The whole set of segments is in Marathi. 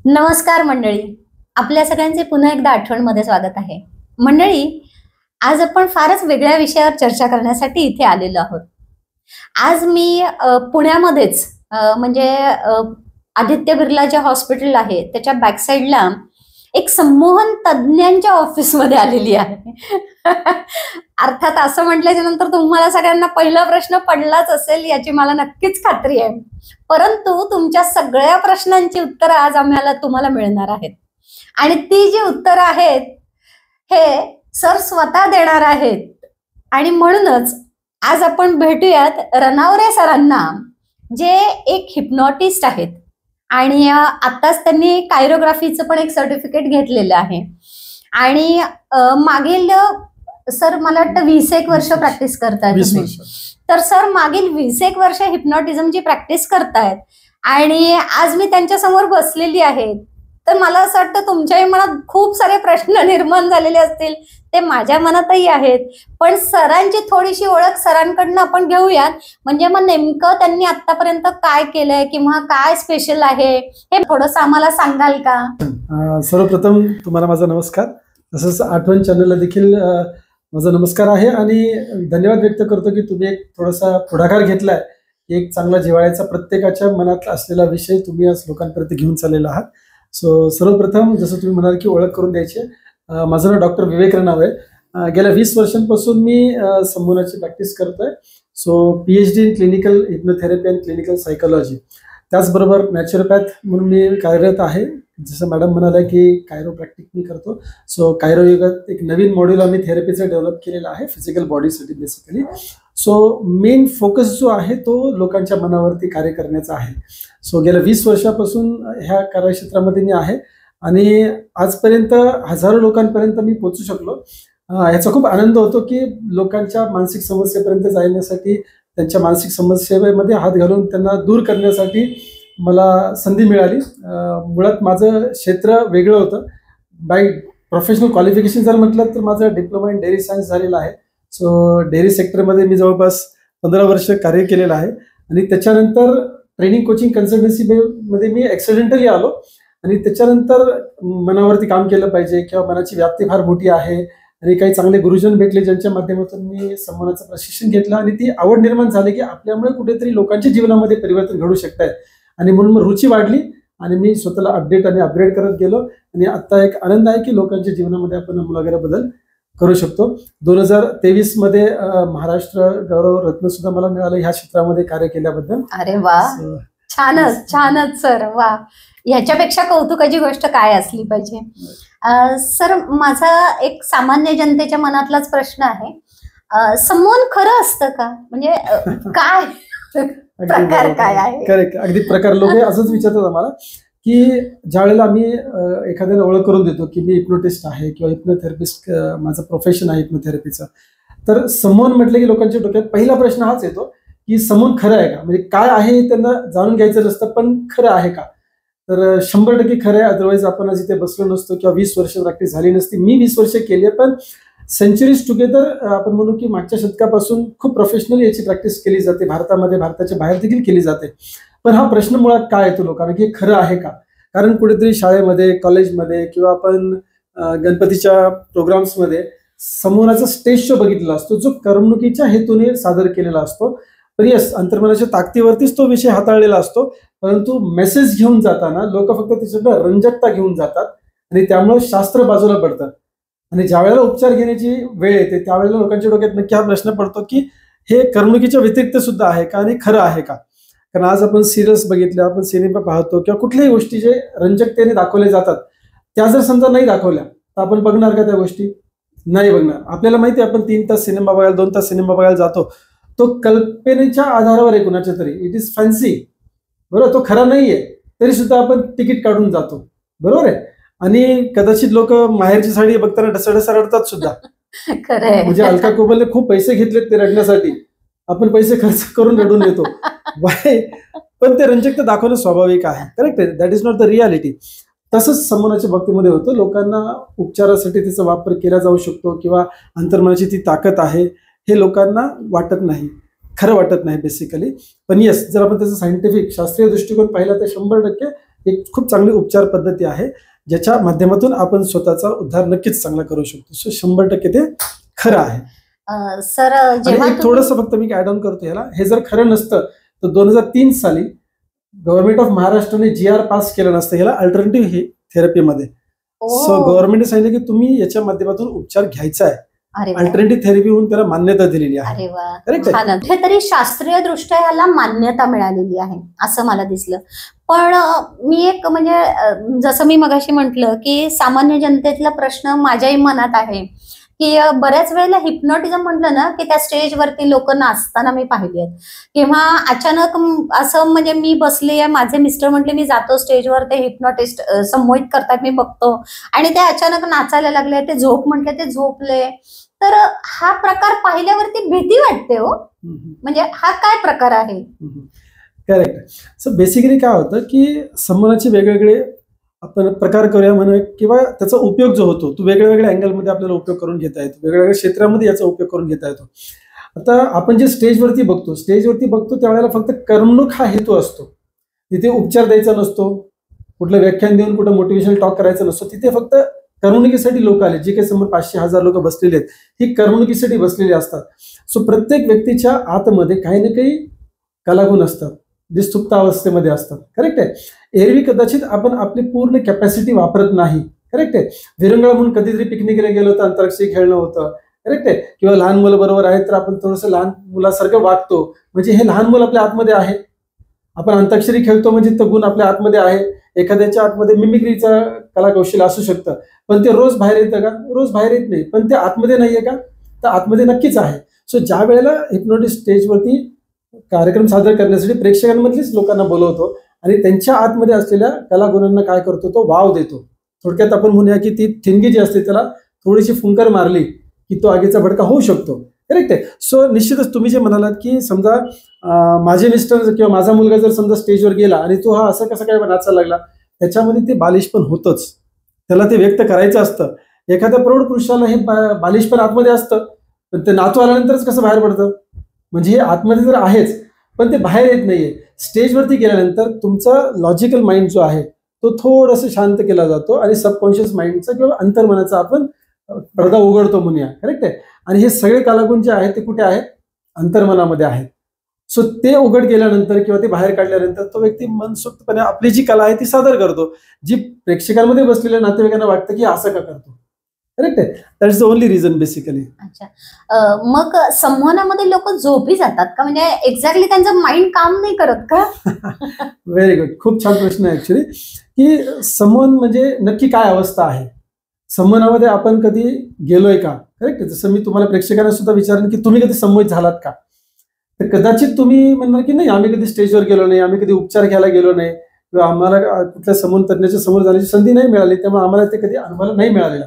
नमस्कार मंडळी. आपल्या सगळ्यांचे पुन्हा एकदा आठवणमध्ये स्वागत आहे. मंडळी, आज आपण फारच वेगळ्या विषयावर चर्चा करण्यासाठी इथे आलेलो आहोत. आज मी पुण्यामध्येच म्हणजे आदित्य बिर्ला जे हॉस्पिटल आहे त्याच्या बॅक साईडला एक संमोहन तज्ञांच्या ऑफिसमध्ये आलेली आहे. अर्थात असं म्हटल्याच्या नंतर तुम्हाला सगळ्यांना पहिला प्रश्न पडलाच असेल याची मला नक्कीच खात्री आहे. परंतु तुमच्या सगळ्या प्रश्नांची उत्तरं आज आम्हाला तुम्हाला मिळणार आहेत आणि ती जी उत्तरं आहेत हे सर स्वतः देणार आहेत. आणि म्हणूनच आज आपण भेटूयात रनावरे सरांना, जे एक हिप्नॉटिस्ट आहेत आणि आताच त्यांनी कायरोग्राफीचं पण एक सर्टिफिकेट घेतलेलं आहे. आणि मागील सर मला वाटतं 20 वर्ष प्रॅक्टिस करतायत तुम्ही. तर सर मागील 20 वर्ष हिप्नॉटिझमची प्रॅक्टिस करतायत आणि आज मी त्यांच्या समोर बसलेली आहे. तर मला असं वाटतं तुमच्याही मनात खूप सारे प्रश्न निर्माण झालेले असतील, ते माझ्या मनातही आहेत. पण सरांची थोडीशी ओळख सरांकडनं आपण घेऊयात, म्हणजे मग नेमकं त्यांनी आतापर्यंत काय केलंय किंवा काय स्पेशल आहे हे थोडंसं आम्हाला सांगाल का? सर्वप्रथम तुम्हाला माझा नमस्कार, तसंच आठवण चॅनलला देखील माझा नमस्कार आहे आणि धन्यवाद व्यक्त करतो की तुम्ही एक थोडासा पुढाकार घेतलाय. एक चांगला जिव्हाळ्याचा प्रत्येकाच्या मनात असलेला विषय तुम्ही आज लोकांपर्यंत घेऊन चाललेला आहात. सो सर्वप्रथम जसं तुम्ही म्हणाल की ओळख करून द्यायची, माझं नाव डॉक्टर विवेक रनावरे. गेल्या 20 वर्षांपासून मी संमोहनाची प्रॅक्टिस करतोय. So PhD in clinical हिप्नोथेरपी and clinical psychology. त्याचबरोबर नॅचरोपॅथ म्हणून मी कार्यरत आहे. जसं मॅडम म्हणाल्या की कायरोप्रॅक्टिक मी करतो. सो कायरो युगात एक नवीन मॉड्यूल आम्ही थेरपीचं डेव्हलप केलेलं आहे फिजिकल बॉडीसाठी बेसिकली. सो मेन फोकस जो आहे तो लोकांच्या मनावरती कार्य करण्याचा आहे. सो गेल्या 20 वर्षापासून ह्या कार्यक्षेत्रामध्ये मी आहे आणि आजपर्यंत हजारो लोकांपर्यंत मी पोहोचू शकलो. ह्याचा खूप आनंद होतो की लोकांच्या मानसिक समस्येपर्यंत जाण्यासाठी, त्यांच्या मानसिक समस्येमध्ये हात घालून त्यांना दूर करण्यासाठी मला संधी मिळाली. मुळात माझं क्षेत्र वेगळं होतं. बाय प्रोफेशनल क्वालिफिकेशन जर म्हटलं तर माझं डिप्लोमा इन डेअरी सायन्स झालेलं आहे. सो डेअरी सेक्टरमध्ये मी जवळपास 15 वर्ष कार्य केलेलं आहे आणि त्याच्यानंतर ट्रेनिंग कोचिंग कन्सल्टन्सीमध्ये मी ॲक्सिडेंटली आलो आणि त्याच्यानंतर मनावरती काम केलं पाहिजे किंवा मनाची व्याप्ती फार मोठी आहे आणि काही चांगले गुरुजन भेटले ज्यांच्या माध्यमातून मी संमोहनाचं प्रशिक्षण घेतलं आणि ती आवड निर्माण झाली की आपल्यामुळे कुठेतरी लोकांच्या जीवनामध्ये परिवर्तन घडू शकत आहे. आणि म्हणून मग रुची वाढली आणि मी स्वतःला अपडेट आणि अपग्रेड करत गेलो आणि आता एक आनंद आहे की लोकांच्या जीवनामध्ये आपण आमूलाग्र बदल करू शकतो. 2023 मध्ये महाराष्ट्र गौरव रत्न सुद्धा मला मिळालं ह्या क्षेत्रामध्ये कार्य केल्याबद्दल. अरे वा, छानच छानच सर, वा. ह्याच्यापेक्षा कौतुकाची गोष्ट काय असली पाहिजे. सर, माझा एक सामान्य जनतेच्या मनातलाच प्रश्न आहे, संमोहन खरं असतं का? म्हणजे काय प्रकार काय आहे? करेक्ट, अगदी प्रकार. लोक असंच विचारतात आम्हाला की ज्यावेळेला आम्ही एखाद्याला ओळख करून देतो की मी हिप्नोटिस्ट आहे किंवा हिप्नोथेरपिस्ट, माझं प्रोफेशन आहे हिप्नोथेरपीचं, तर संमोहन म्हटलं की लोकांच्या डोक्यात पहिला प्रश्न हाच येतो की संमोहन खरं आहे का? म्हणजे काय आहे हे त्यांना जाणून घ्यायचं नसतं, पण खरं आहे का? तर 100% खरं आहे. अदरवाईज आपण आज इथे बसलो नसतो किंवा 20 वर्ष प्रॅक्टिस झाली नसती. मी 20 वर्ष केली आहे, पण सेंचुरीज टुगेदर आपण म्हणू की मागच्या शतकापासून खूप प्रोफेशनली याची प्रॅक्टिस केली जाते भारतामध्ये, भारताच्या बाहेर देखील केली जाते. पण हा प्रश्न मुळात काय येतो लोकांना की खरं आहे का? कारण कुठेतरी शाळेमध्ये, कॉलेजमध्ये किंवा आपण गणपतीच्या प्रोग्राम्समध्ये संमोहनाचा स्टेज शो बघितलेला असतो जो करमणुकीच्या हेतूने सादर केलेला असतो. पण यस, अंतर्मनाच्या ताकदीवरतीच तो विषय हाताळलेला असतो, परंतु मेसेज घेऊन जाताना लोक फक्त त्याच्याकडे रंजकता घेऊन जातात आणि त्यामुळे शास्त्र बाजूला पडतं. आणि ज्या वेळेला उपचार घेण्याची वेळ येते त्यावेळेला लोकांच्या डोक्यात नक्की हा प्रश्न पडतो की हे करमणुकीच्या व्यतिरिक्त सुद्धा आहे का आणि खरं आहे का? कारण आज आपण सिरियल्स बघितले, आपण सिनेमा पाहतो किंवा कुठल्याही गोष्टी जे रंजकतेने दाखवले जातात त्या जर समजा नाही दाखवल्या तर आपण बघणार का त्या गोष्टी? नाही बघणार. आपल्याला माहिती आहे, आपण 3 तास सिनेमा बघायला, 2 तास सिनेमा बघायला जातो, तो कल्पनेच्या आधारावर आहे कुणाच्या तरी, इट इज फॅन्सी, बरोबर? तो खरा नाहीये तरी सुद्धा आपण तिकीट काढून जातो, बरोबर आहे? आणि कदाचित लोक माहेरची साडी बघताना ढसाढसा रडतात सुद्धा. खरंय. म्हणजे अलका कुबलने खूप पैसे घेतलेत ते रडण्यासाठी, आपण पैसे खर्च करून रडून येतो. पण ते रंजकता दाखवणं स्वाभाविक आहे. करेक्ट आहे, that is not the reality. तसंच संमोहनाच्या बाबतीमध्ये होतं. लोकांना उपचारासाठी त्याचा वापर केला जाऊ शकतो किंवा अंतर्मनाची ती ताकद आहे हे लोकांना वाटत नाही, खरं वाटत नाही बेसिकली. पण येस, जर आपण त्याचा सायंटिफिक शास्त्रीय दृष्टिकोन पाहिला तर 100% एक खूप चांगली उपचार पद्धती आहे ज्याच्या माध्यमातून आपण स्वतःचा उद्धार नक्कीच चांगला करू शकतो. सो 100% ते खरं आहे. सर जेव्हा थोडस फक्त मी ऍड ऑन करतो याला, हे जर खरं नसतं तर 2003 साली गव्हर्नमेंट ऑफ महाराष्ट्राने GR पास केलं नसतं याला अल्टरनेटिव्ह थेरपीमध्ये. सो गव्हर्नमेंटने सांगितलं की तुम्ही याच्या माध्यमातून उपचार घ्यायचा आहे. अल्टरनेटिव्ह थेरपी म्हणून त्याला मान्यता दिलेली आहे. अरे वा, तरी शास्त्रीय दृष्ट्या याला मान्यता मिळालेली आहे असं मला दिसलं. पण मी एक म्हणजे जसं मी मगाशी म्हटलं की सामान्य जनतेतला प्रश्न माझ्याही मनात आहे की बऱ्याच वेळेला हिप्नोटिझम म्हटलं ना की त्या स्टेजवरती लोक नाचताना मी पाहिली आहेत, किंवा अचानक असं म्हणजे मी बसले आहे, माझे मिस्टर म्हटले मी जातो स्टेजवर, ते हिप्नोटिस्ट संमोहित करतात, मी बघतो आणि ते अचानक नाचायला लागले, ते झोप म्हटले ते झोपले. तर हा प्रकार पाहिल्यावरती भीती वाटते हो, म्हणजे हा काय प्रकार आहे? करेक्ट. सो बेसिकली काय होतं की संमोहनाचे वेगवेगळे आपण प्रकार करूया म्हणून, किंवा त्याचा उपयोग जो होतो तो वेगळ्या वेगळ्या अँगलमध्ये आपल्याला उपयोग करून घेता येतो, वेगवेगळ्या क्षेत्रामध्ये याचा उपयोग करून घेता येतो. आता आपण जे स्टेजवरती बघतो त्यावेळेला फक्त करमणूक हा हेतू असतो. तिथे उपचार द्यायचा नसतो, कुठलं व्याख्यान देऊन कुठं मोटिवेशनल टॉक करायचं नसतो. तिथे फक्त करमणुकीसाठी लोक आले, जे काही समोर 500-1000 लोक बसलेले आहेत, ही करमणुकीसाठी बसलेली असतात. सो प्रत्येक व्यक्तीच्या आतमध्ये काही ना काही कलागुण असतात, जे सुप्त अवस्थेमध्ये असतात. करेक्ट आहे. एरवी कदाचित आपण आपली पूर्ण कॅपॅसिटी वापरत नाही. करेक्ट आहे. विरंगुळा म्हणून कधीतरी पिकनिकला गेलो तर अंतराक्षरी खेळणं होतं. करेक्ट आहे. किंवा लहान मुलं बरोबर आहेत तर आपण थोडंसं लहान मुलासारखं वागतो, म्हणजे हे लहान मुलं आपल्या आतमध्ये आहे. आपण अंताक्षरी खेळतो म्हणजे तो गुण आपल्या आतमध्ये आहे. एखाद्याच्या आतमध्ये मिमिक्रीचा कलाकौशल्य असू शकतं, पण ते रोज बाहेर येतं का? रोज बाहेर येत नाही, पण ते आतमध्ये नाहीये का? तर आतमध्ये नक्कीच आहे. सो ज्या वेळेला हिप्नोटिस्ट स्टेजवरती कार्यक्रम सादर करण्यासाठी प्रेक्षकांमधलीच लोकांना बोलवतो आणि त्यांच्या आतमध्ये असलेल्या कलागुणांना काय करतो, तो वाव देतो. थोडक्यात आपण म्हणूया की ती ठिणगी जी असते त्याला थोडीशी फुंकर मारली की तो आगीचा भडका होऊ शकतो. करेक्ट आहे. सो निश्चितच तुम्ही जे म्हणालात की समजा माझे मिस्टर किंवा माझा मुलगा जर समजा स्टेजवर गेला आणि तो हा असं कसं काय नाचायला लागला, त्याच्यामध्ये ते बालिशपण होतच, त्याला ते व्यक्त करायचं असतं. एखाद्या प्रौढ पुरुषाला हे बालिशपण आतमध्ये असतं, पण ते नातू आल्यानंतरच कसं बाहेर पडतं, म्हणजे हे आतमध्ये तर आहेच पण ते बाहेर येत नाहीये. स्टेजवरती गेल्यानंतर तुमचा लॉजिकल माइंड जो आहे तो थोडंसं शांत केला जातो आणि सबकॉन्शियस माइंडचा किंवा अंतर्मनाचा आपण पडदा उघडतो म्हणूया. करेक्ट आहे. आणि हे सगळे कलागुण जे आहेत ते कुठे आहेत? अंतर्मनामध्ये आहेत. सो ते उघड केल्यानंतर किंवा ते बाहेर काढल्यानंतर तो व्यक्ती मनसोक्तपणे आपली जी कला आहे ती सादर करतो, जी प्रेक्षकांमध्ये बसलेल्या नातेवाईकांना वाटतं की असं का करतो. करेक्ट आहे. That is the only reason basically. अच्छा, मग संमोहनामध्ये लोक झोपी जातात का? म्हणजे एक्झॅक्टली त्यांचं माइंड काम नाही करत का? Very good. खूप छान प्रश्न आहे ऍक्च्युली, की संमोहन म्हणजे नक्की काय अवस्था आहे. संमोहनामध्ये आपण कधी गेलोय का? करेक्ट आहे. जसं मी तुम्हाला प्रेक्षकांना सुद्धा विचारेन की तुम्ही कधी संमोहित झालात का? तर कदाचित तुम्ही म्हणणार की नाही, आम्ही कधी स्टेजवर गेलो नाही, आम्ही कधी उपचार घ्यायला गेलो नाही, किंवा आम्हाला कुठल्या संमोहन तज्ञाच्या समोर जाण्याची संधी नाही मिळाली, त्यामुळे आम्हाला ते कधी अनुभव नाही मिळालेला.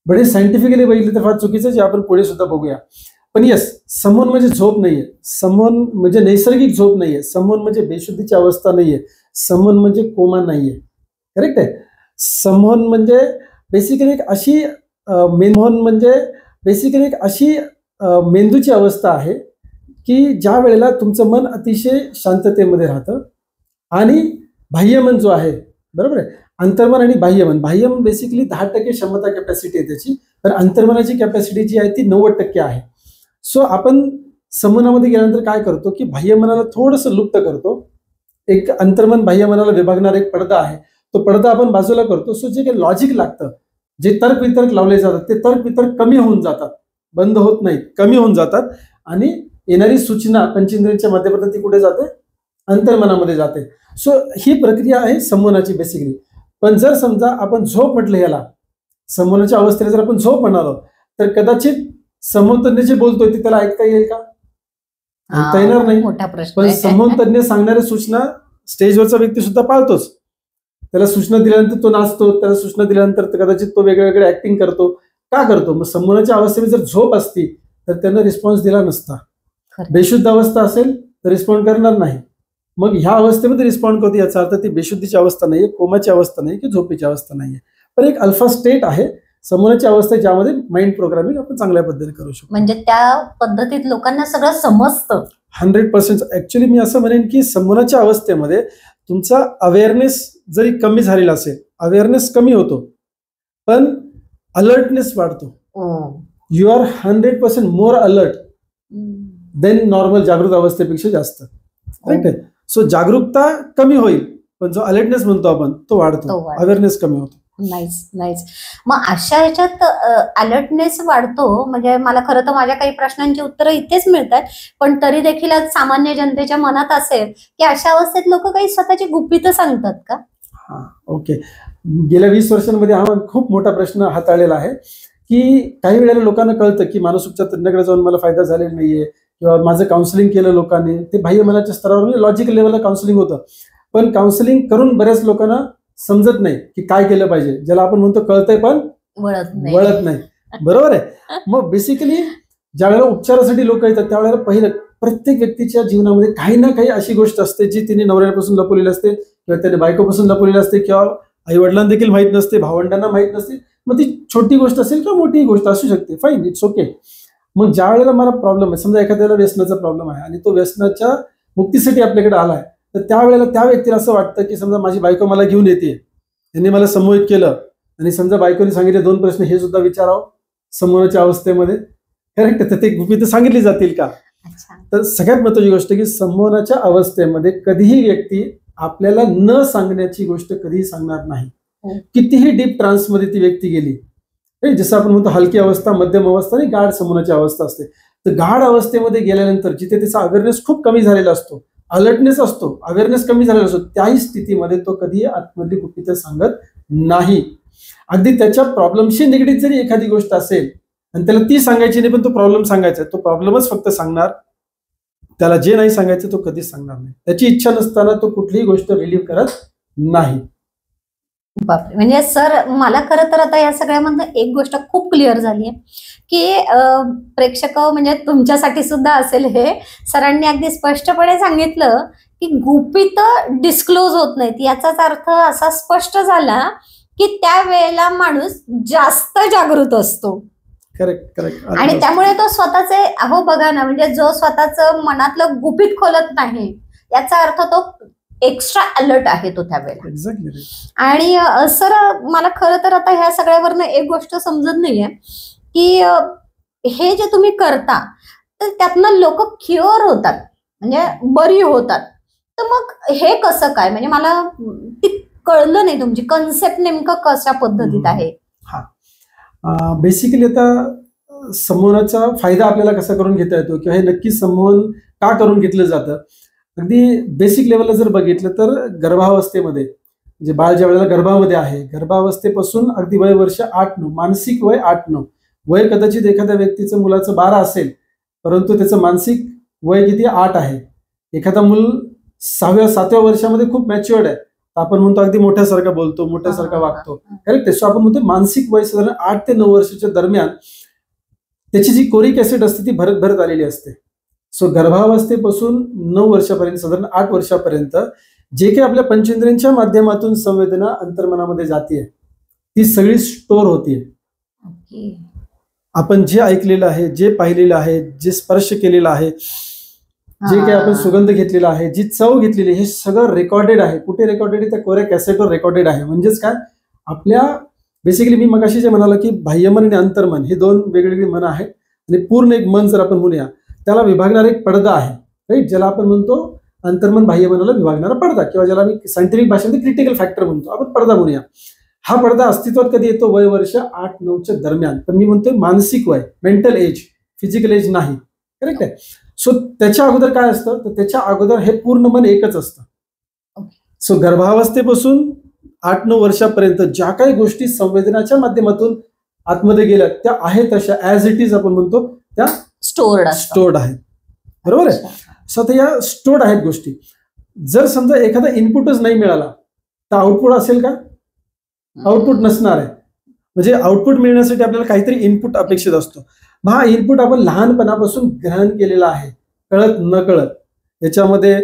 बट हे सायंटिफिकली बघितलं तर फार चुकीचं, जे आपण पुढे सुद्धा बघूया. पण येस, संमोहन म्हणजे झोप नाहीये, संमोहन म्हणजे नैसर्गिक झोप नाहीये, संमोहन म्हणजे बेशुद्धीची अवस्था नाहीये, संमोहन म्हणजे कोमा नाहीये. करेक्ट आहे. संमोहन म्हणजे बेसिकली एक अशी मेंदूची अवस्था आहे की ज्या वेळेला तुमचं मन अतिशय शांततेमध्ये राहतं आणि बाह्यमन जो आहे, बरोबर आहे, अंतर्मन आणि बाह्यमन. बाह्यमन बेसिकली 10% क्षमता कॅपॅसिटी आहे त्याची, तर अंतर्मनाची कॅपॅसिटी जी आहे ती 90% आहे. सो आपण संमोहनामध्ये गेल्यानंतर काय करतो की बाह्यमनाला थोडंसं लुप्त करतो. एक अंतर्मन बाह्यमनाला विभागणारा एक पडदा आहे, तो पडदा आपण बाजूला करतो. सो जे काही लॉजिक लागतं, जे तर्क वितर्क लावले जातात, ते तर्क वितर्क कमी होऊन जातात, बंद होत नाहीत, कमी होऊन जातात. आणि येणारी सूचना पंचेंद्रियांच्या माध्यमातून ती कुठे जाते? अंतर्मनामध्ये जाते. सो ही प्रक्रिया आहे संमोहनाची बेसिकली. पण जर समजा आपण झोप म्हटलं, याला संमोहनाच्या अवस्थेला जर आपण झोप म्हणालो, तर कदाचित संमोहन तज्ञ जे बोलतोय ते त्याला ऐकता येईल का? ऐकता येणार नाही. मोठा प्रश्न. पण संमोहन तज्ञ सांगणाऱ्या सूचना स्टेजवरचा व्यक्ती सुद्धा पाळतोच. त्याला सूचना दिल्यानंतर तो नाचतो, त्याला सूचना दिल्यानंतर कदाचित तो वेगवेगळे ऍक्टिंग करतो. का करतो? मग संमोहनाच्या अवस्थेमध्ये जर झोप असती तर त्यानं रिस्पॉन्स दिला नसता. बेशुद्ध अवस्था असेल तर रिस्पॉन्ड करणार नाही. मग ह्या अवस्थेमध्ये रिस्पॉन्ड करतो, याचा अर्थ ती बेशुद्धीची अवस्था नाहीये, कोमाची अवस्था नाही की झोपेची अवस्था नाहीये, पण एक अल्फा स्टेट आहे संमोहनाची अवस्था, ज्यामध्ये माइंड प्रोग्रामिंग आपण चांगल्या पद्धतीने करू शकतो. म्हणजे त्या पद्धतीत लोकांना सगळं समजतं. 100%. ऍक्च्युली मी असं म्हणेन की संमोहनाच्या अवस्थेमध्ये तुमचा अवेअरनेस जरी कमी झालेला असेल, अवेअरनेस कमी होतो पण अलर्टनेस वाढतो. You are 100% more alert than normal जागृत अवस्थेपेक्षा जास्त. राईट आहे. सो जागरूकता कमी होईल पण जो अलर्टनेस म्हणतो आपण तो वाढतो, अवेअरनेस कमी होतो. Nice nice. मग अशा ह्याच्यात अलर्टनेस वाढतो. म्हणजे मला खरं तर माझ्या काही प्रश्नांची उत्तरं इथेच मिळतात, पण तरी देखील आज सामान्य जनतेच्या मनात असेल की अशा अवस्थेत लोक काही स्वतःची गुपितं सांगतात का? हा, ओके. गेल्या 20 वर्षांमध्ये हा खूप मोठा प्रश्न हाताळलेला आहे की काही वेळेला लोकांना कळतं की मानसोपचार तज्ञाकडे जाऊन मला फायदा झालेला नाहीये किंवा माझं काउन्सिलिंग केलं लोकांनी, ते बाह्य मनाच्या स्तरावर लॉजिकल लेवलला काउन्सिलिंग होतं, पण काउन्सिलिंग करून बऱ्याच लोकांना समजत नाही की काय केलं पाहिजे, ज्याला आपण म्हणतो कळतंय पण वळत नाही. बरोबर आहे. मग बेसिकली ज्या वेळेला उपचारासाठी लोक येतात त्यावेळेला पहिलं प्रत्येक व्यक्तीच्या जीवनामध्ये काही ना काही अशी गोष्ट असते जी तिने नवऱ्यापासून लपवलेली असते किंवा त्याने बायकोपासून लपवलेली असते किंवा आई वडिलांना देखील माहित नसते, भावंडांना माहित नसते. मग ती छोटी गोष्ट असेल किंवा मोठी गोष्ट असू शकते, फाईन, इट्स ओके. मग ज्या वेळेला मला प्रॉब्लेम आहे, समजा एखाद्याला व्यसनाचा प्रॉब्लेम आहे आणि तो व्यसनाच्या मुक्तीसाठी आपल्याकडे आलाय, तर त्यावेळेला त्या व्यक्तीला असं वाटतं की समजा माझी बायको मला घेऊन येते, त्यांनी मला संमोहित केलं आणि समजा बायकोने सांगितले 2 प्रश्न हे सुद्धा विचारावं संमोहनाच्या अवस्थेमध्ये, करेक्ट, तर ते गुपितं सांगितली जातील का? तर सगळ्यात महत्त्वाची गोष्ट की संमोहनाच्या अवस्थेमध्ये कधीही व्यक्ती आपल्याला न सांगण्याची गोष्ट कधीही सांगणार नाही. कितीही डीप ट्रान्समध्ये ती व्यक्ती गेली, जसं आपण म्हणतो हलकी अवस्था, मध्यम अवस्था आणि गाढ संमोहनाची अवस्था असते, तर गाढ अवस्थेमध्ये गेल्यानंतर जिथे त्याचा अवेअरनेस खूप कमी झालेला असतो, अलर्टनेस असतो, अवेअरनेस कमी झालेला असतो, त्याही स्थितीमध्ये तो कधीही आतमधली गुपितं सांगत नाही. अगदी त्याच्या प्रॉब्लेमशी निगडीत जरी एखादी गोष्ट असेल आणि त्याला ती सांगायची नाही पण तो प्रॉब्लेम सांगायचा, तो प्रॉब्लेमच फक्त सांगणार, त्याला जे नाही सांगायचं तो कधीच सांगणार नाही. त्याची इच्छा नसताना तो कुठलीही गोष्ट रिलीव्ह करत नाही. बापरे. म्हणजे सर मला खरं तर आता या सगळ्यामधनं एक गोष्ट खूप क्लिअर झाली आहे की प्रेक्षक म्हणजे तुमच्यासाठी सुद्धा असेल, हे सरांनी अगदी स्पष्टपणे सांगितलं की गुपितं डिस्क्लोज होत नाहीत. याचाच अर्थ असा स्पष्ट झाला की त्यावेळेला माणूस जास्त जागृत असतो. Correct correct. आणि त्यामुळे तो स्वतःचे बघा ना, म्हणजे जो स्वतःचं मनातलं गुपित खोलत नाही याचा अर्थ तो एक्स्ट्रा अलर्ट आहे तो त्यावेळेला. एक्झॅक्टली. आणि सर मला खरं तर आता ह्या सगळ्यावरनं एक गोष्ट समजत नाहीये की हे जे तुम्ही करता तर त्यातनं लोक क्युअर होतात, म्हणजे बरी होतात, तर मग हे कसं काय? म्हणजे मला ती कळलं नाही, तुमची कन्सेप्ट नेमकं कशा पद्धतीत आहे? बेसिकली आता संमोहनाचा फायदा आपल्याला कसा करून घेता येतो किंवा हे नक्की संमोहन का करून घेतलं जातं, अगदी बेसिक लेवलला जर बघितलं तर गर्भावस्थेमध्ये, म्हणजे बाळ ज्या वेळेला गर्भामध्ये आहे, गर्भावस्थेपासून अगदी वय वर्ष 8-9, मानसिक वय 8-9, वय कदाचित एखाद्या व्यक्तीचं मुलाचं 12 असेल परंतु त्याचं मानसिक वय किती 8 आहे. एखादा मूल 6व्या-7व्या वर्षामध्ये खूप मॅच्युअर्ड आहे, आपण म्हणतो अगदी मोठ्यासारखा बोलतो, मोठ्यासारखा वागतो, करेक्ट. सो आपण म्हणतो मानसिक वय साधारण 8 ते 9 वर्षाच्या दरम्यान त्याची जी कोरिक ऍसिड असते ती भरत भरत आलेली असते. सो गर्भावस्थेपासून 9 वर्षापर्यंत, साधारण 8 वर्षापर्यंत जे काही आपल्या पंचेंद्रियांच्या माध्यमातून संवेदना अंतर्मनामध्ये जाते ती सगळी स्टोर होतीये. आपण जे ऐकलेलं आहे, जे पाहिलेलं आहे, जे स्पर्श केलेलं आहे, जे काही आपण सुगंध घेतलेला आहे, जी चव घेतलेली, हे सगळं रेकॉर्डेड आहे. कुठे रेकॉर्डेड आहे? त्या कोऱ्या कॅसेटवर रेकॉर्डेड आहे. म्हणजेच काय, आपल्या बेसिकली मी मगाशी जे म्हणालो की बाह्यमन आणि अंतर्मन हे 2 वेगवेगळी मन आहेत आणि पूर्ण एक मन जर आपण म्हणूया त्याला विभागणारा एक पडदा आहे, राईट, ज्याला आपण म्हणतो अंतर्मन बाह्यमनाला विभागणारा पडदा, किंवा ज्याला मी सायंटिफिक भाषेमध्ये क्रिटिकल फॅक्टर म्हणतो, आपण पडदा म्हणूया. हा पडदा अस्तित्वात कधी येतो? वय वर्ष 8-9च्या दरम्यान. पण मी म्हणतोय मानसिक वय, मेंटल एज, फिजिकल एज नाही, करेक्ट आहे. सो त्याच्या अगोदर काय असतं, तर त्याच्या अगोदर हे पूर्ण मन एकच असतं. सो गर्भावस्थेपासून 8-9 वर्षापर्यंत ज्या काही गोष्टी संवेदनाच्या आतमध्ये गेल्या त्या आहेत तशा ऍज इट इज आपण म्हणतो त्या स्टोर्ड आहेत. बरोबर आहे. सो आता या स्टोर्ड आहेत गोष्टी. जर समजा एखादा इनपुटच नाही मिळाला तर आउटपुट असेल का? आउटपुट नसणार आहे. म्हणजे आउटपुट मिळण्यासाठी आपल्याला काहीतरी इनपुट अपेक्षित असतो. हा इनपुट आपण लहानपणापासून ग्रहण केलेला आहे, कळत न कळत. याच्यामध्ये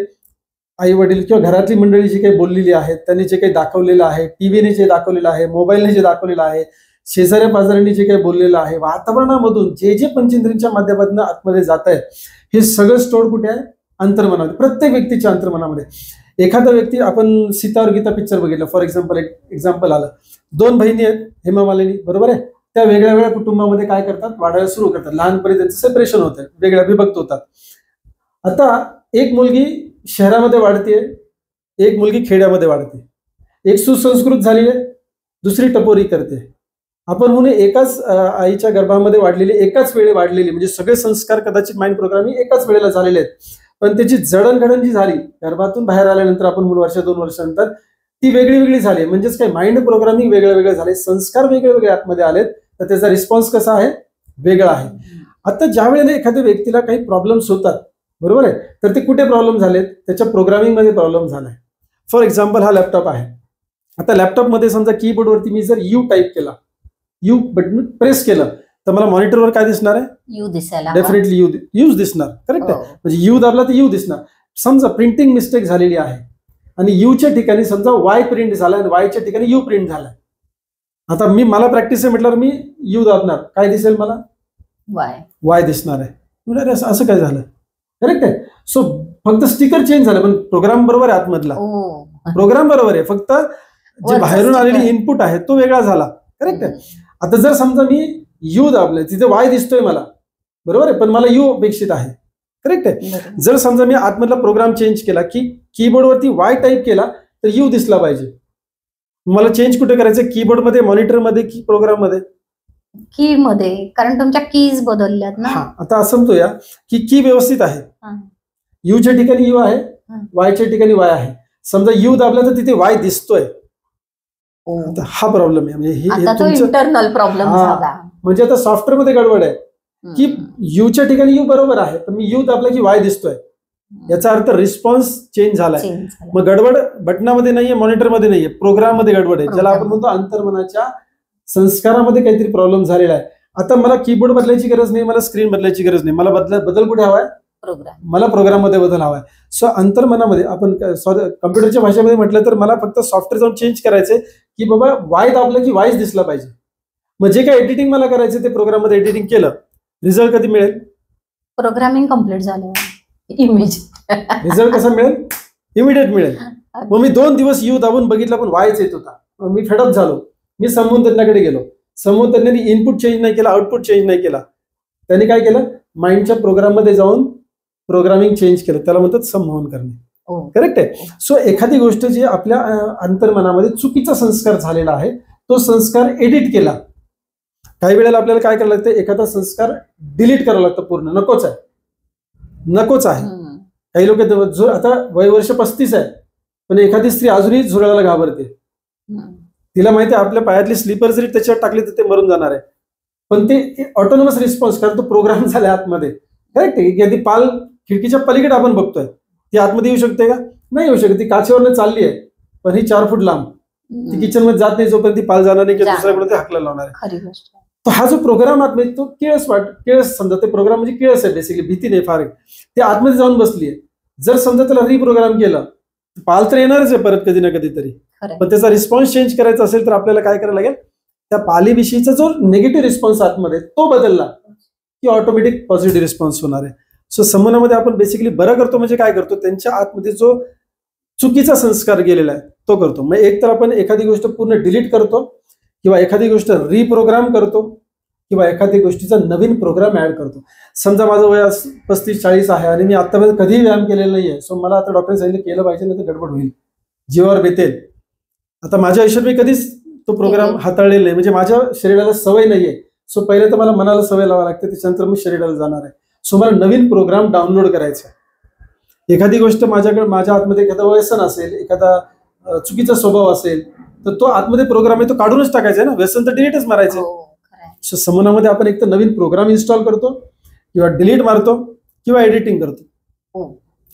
आई वडील किंवा घरातली मंडळी जी काही बोललेली आहेत, त्यांनी जे काही दाखवलेलं आहे, टीव्हीने जे दाखवलेलं आहे, मोबाईलने जे दाखवलेलं आहे, शेजाऱ्या पाजाऱ्यांनी जे काही बोललेलं आहे, वातावरणामधून जे जे पंचेंद्रियांच्या माध्यमातून आतमध्ये जात आहे, हे सगळं स्टोर कुठे आहे? अंतर्मनामध्ये, प्रत्येक व्यक्तीच्या अंतर्मनामध्ये. एखादा व्यक्ती, आपण सीता और गीता पिक्चर बघितला फॉर एक्झाम्पल, एक एक्झाम्पल आलं, 2 बहिणी आहेत हेमा मालिनी, बरोबर आहे, त्या वेगळ्या वेगळ्या कुटुंबामध्ये काय करतात, वाढायला सुरू करतात, लहानपणी त्यांचं सेपरेशन होतं, वेगळ्या विभक्त होतात. आता एक मुलगी शहरामध्ये वाढते, एक मुलगी खेड्यामध्ये वाढते, एक सुसंस्कृत झाली आहे, दुसरी टपोरी करते. आपण म्हणून एकाच आईच्या गर्भामध्ये वाढलेली, एकाच वेळी वाढलेली, म्हणजे सगळे संस्कार कदाचित माइंड प्रोग्रामिंग एकाच वेळेला झालेले आहेत, पण त्याची जडणघडण जी झाली गर्भातून बाहेर आल्यानंतर, आपण म्हणून वर्ष 2 वर्षानंतर, ती वेगळी वेगळी झाली. म्हणजेच काय, माइंड प्रोग्रामिंग वेगळं वेगळं झाले, संस्कार वेगळे वेगळे आतमध्ये आलेत, तर त्याचा रिस्पॉन्स कसा आहे, वेगळा आहे. आता ज्या वेळेला एखाद्या व्यक्तीला काही प्रॉब्लेम्स होतात, बरोबर आहे, तर ते कुठे प्रॉब्लेम झालेत, त्याच्या प्रोग्रामिंग मध्ये प्रॉब्लेम झालाय. फॉर एक्झाम्पल हा लॅपटॉप आहे. आता लॅपटॉपमध्ये समजा कीबोर्डवरती मी जर यू टाईप केला, यू बटन प्रेस केलं, तर मला मॉनिटरवर काय दिसणार आहे, यू दिसायला, डेफिनेटली यूज दिसणार, करेक्ट आहे. म्हणजे यू दाबला तर यू दिसणार. समजा प्रिंटिंग मिस्टेक झालेली आहे आणि यूच्या ठिकाणी समजा वाय प्रिंट झाला आणि वायच्या ठिकाणी यू प्रिंट झालाय. आता मला प्रॅक्टिस आहे म्हटल्यावर मी यू दाबणार, काय दिसेल मला, वाय दिसणार आहे. म्हणजे असं काय झालं, करेक्ट आहे. सो फक्त स्टिकर चेंज झालं, पण प्रोग्राम बरोबर आहे, आतमधला प्रोग्राम बरोबर आहे, फक्त जे बाहेरून आलेली इनपुट आहे तो वेगळा झाला, करेक्ट आहे. आता जर समजा मी यू दाबलं, तिथे वाय दिसतोय मला, बरोबर आहे, पण मला यू अपेक्षित आहे, करेक्ट आहे. जर समजा मी आतमधला प्रोग्राम चेंज केला, की कीबोर्डवरती वाय टाईप केला, तर यू दिसला पाहिजे. मला चेंज कुठे करायचं, कीबोर्डमध्ये, मॉनिटरमध्ये की प्रोग्राममध्ये, की मध्ये, कारण तुमच्या कीज बदलल्यात ना. आता असं समजूया की की व्यवस्थित आहे, यूच्या ठिकाणी यू आहे, वायच्या ठिकाणी वाय आहे. समजा यू दाबला तर तिथे वाय दिसतोय, हा प्रॉब्लेम आहे. म्हणजे इंटरनल प्रॉब्लेम झाला. म्हणजे आता सॉफ्टवेअर मध्ये गडबड आहे की यूच्या ठिकाणी यू बरोबर आहे, पण मी यू दाबला की वाय दिसतोय, याचा अर्थ रिस्पॉन्स चेंज झालाय. मग गडबड बटनामध्ये नाहीये, मॉनिटरमध्ये नाहीये, प्रोग्राम मध्ये गडबड आहे, ज्याला आपण म्हणतो अंतर्मनाच्या संस्कारामध्ये काहीतरी प्रॉब्लेम झालेला आहे. आता मला कीबोर्ड बदलायची गरज नाही, मला स्क्रीन बदलायची गरज नाही, मला बदल कुठे हवाय, मला प्रोग्राम मध्ये बदल हवाय. सो अंतर्मनामध्ये, आपण कम्प्युटरच्या भाषेमध्ये म्हटलं तर मला फक्त सॉफ्टवेअर जाऊन चेंज करायचंय की बाबा वाय दाबलं की वायच दिसला पाहिजे. मग जे काय एडिटिंग मला करायचं ते प्रोग्राम मध्ये एडिटिंग केलं, रिझल्ट कधी मिळेल, प्रोग्रामिंग कम्प्लीट झालं, इमेज रिझल्ट कसा मिळेल, इमिडिएट मिळेल. मग मी 2 दिवस यू दाबून बघितला पण वायच येत होता, मी फेडअप झालो. मी संमोहन गेलो, संमोहन तज्ञांनी इनपुट चेंज नाही केला, आउटपुट चेंज नाही केला, त्यांनी काय केलं, माइंडच्या प्रोग्राम मध्ये जाऊन प्रोग्रामिंग चेंज केलं, त्याला म्हणतात संमोहन करणे, करेक्ट आहे. सो एखादी गोष्ट जी आपल्या अंतर्मनामध्ये चुकीचा संस्कार झालेला आहे, तो संस्कार एडिट केला. काही वेळेला आपल्याला काय करायला लागतं, एखादा संस्कार डिलीट करावं लागतं, पूर्ण नकोच आहे. काही लोक, आता वय वर्ष 35 आहे, पण एखादी स्त्री अजूनही झुरळाला घाबरते. तिला माहिती आहे आपल्या पायातली स्लीपर जरी त्याच्यावर टाकली तर ते मरून जाणार आहे, पण ते ऑटोनॉमस रिस्पॉन्स, कारण तो प्रोग्राम झाला आतमध्ये, करेक्ट आहे. की पाल खिडकीच्या पलीकडे आपण बघतोय, ती आतमध्ये येऊ शकते का, नाही येऊ शकते. ती काचेवर चालली आहे, पण ही 4 फूट लांब, ती किचन मध्ये जात नाही, जोपर्यंत ती पाल जाणार नाही किंवा दुसऱ्याकडे ते हाकला लावणार आहे. तो हा जो प्रोग्राम आतमध्ये, तो केळस समजा, ते प्रोग्राम म्हणजे केळस आहे बेसिकली, भीती नाही फार, ते आतमध्ये जाऊन बसली आहे. जर समजा त्याला रिप्रोग्राम केलं, पाल तर येणारच आहे परत कधी ना कधीतरी, पण त्याचा रिस्पॉन्स चेंज करायचा असेल तर आपल्याला काय करायला लागेल, त्या पालीविषयीचा जो निगेटिव्ह रिस्पॉन्स आतमध्ये तो बदलला की ऑटोमॅटिक पॉझिटिव्ह रिस्पॉन्स होणार आहे. सो संमोहनामध्ये आपण बेसिकली बरं करतो म्हणजे काय करतो, त्यांच्या आतमध्ये जो चुकीचा संस्कार गेलेला आहे तो करतो. मग एक तर आपण एखादी गोष्ट पूर्ण डिलीट करतो, किंवा एखादी गोष्ट रिप्रोग्राम करतो, किंवा एखादी गोष्टीचा नवीन प्रोग्राम ऍड करतो. समजा माझं वय 35-40 आहे आणि मी आतापर्यंत कधीही व्यायाम केलेला नाहीये, सो मला आता डॉक्टरने सांगितलं केलं पाहिजे, नाही तर गडबड होईल, जीवावर बेतेल. आता माझ्या आयुष्यात मी कधीच तो प्रोग्राम हाताळलेला नाही, म्हणजे माझ्या शरीराला सवय नाहीये. सो पहिले तर मला मनाला सवय लावा लागते, त्याच्यानंतर मी शरीराला जाणार आहे. सो मला नवीन प्रोग्राम डाउनलोड करायचा आहे. एखादी गोष्ट माझ्या आतमध्ये एखादा व्यसन असेल, एखादा चुकीचा स्वभाव असेल, तर तो आतमध्ये प्रोग्राम आहे तो काढूनच टाकायचा आहे ना, व्यसन तर डिलीटच मारायचं. सो संमोहनामध्ये आपण एक तर नवीन प्रोग्राम इन्स्टॉल करतो, किंवा डिलीट मारतो, किंवा एडिटिंग करतो.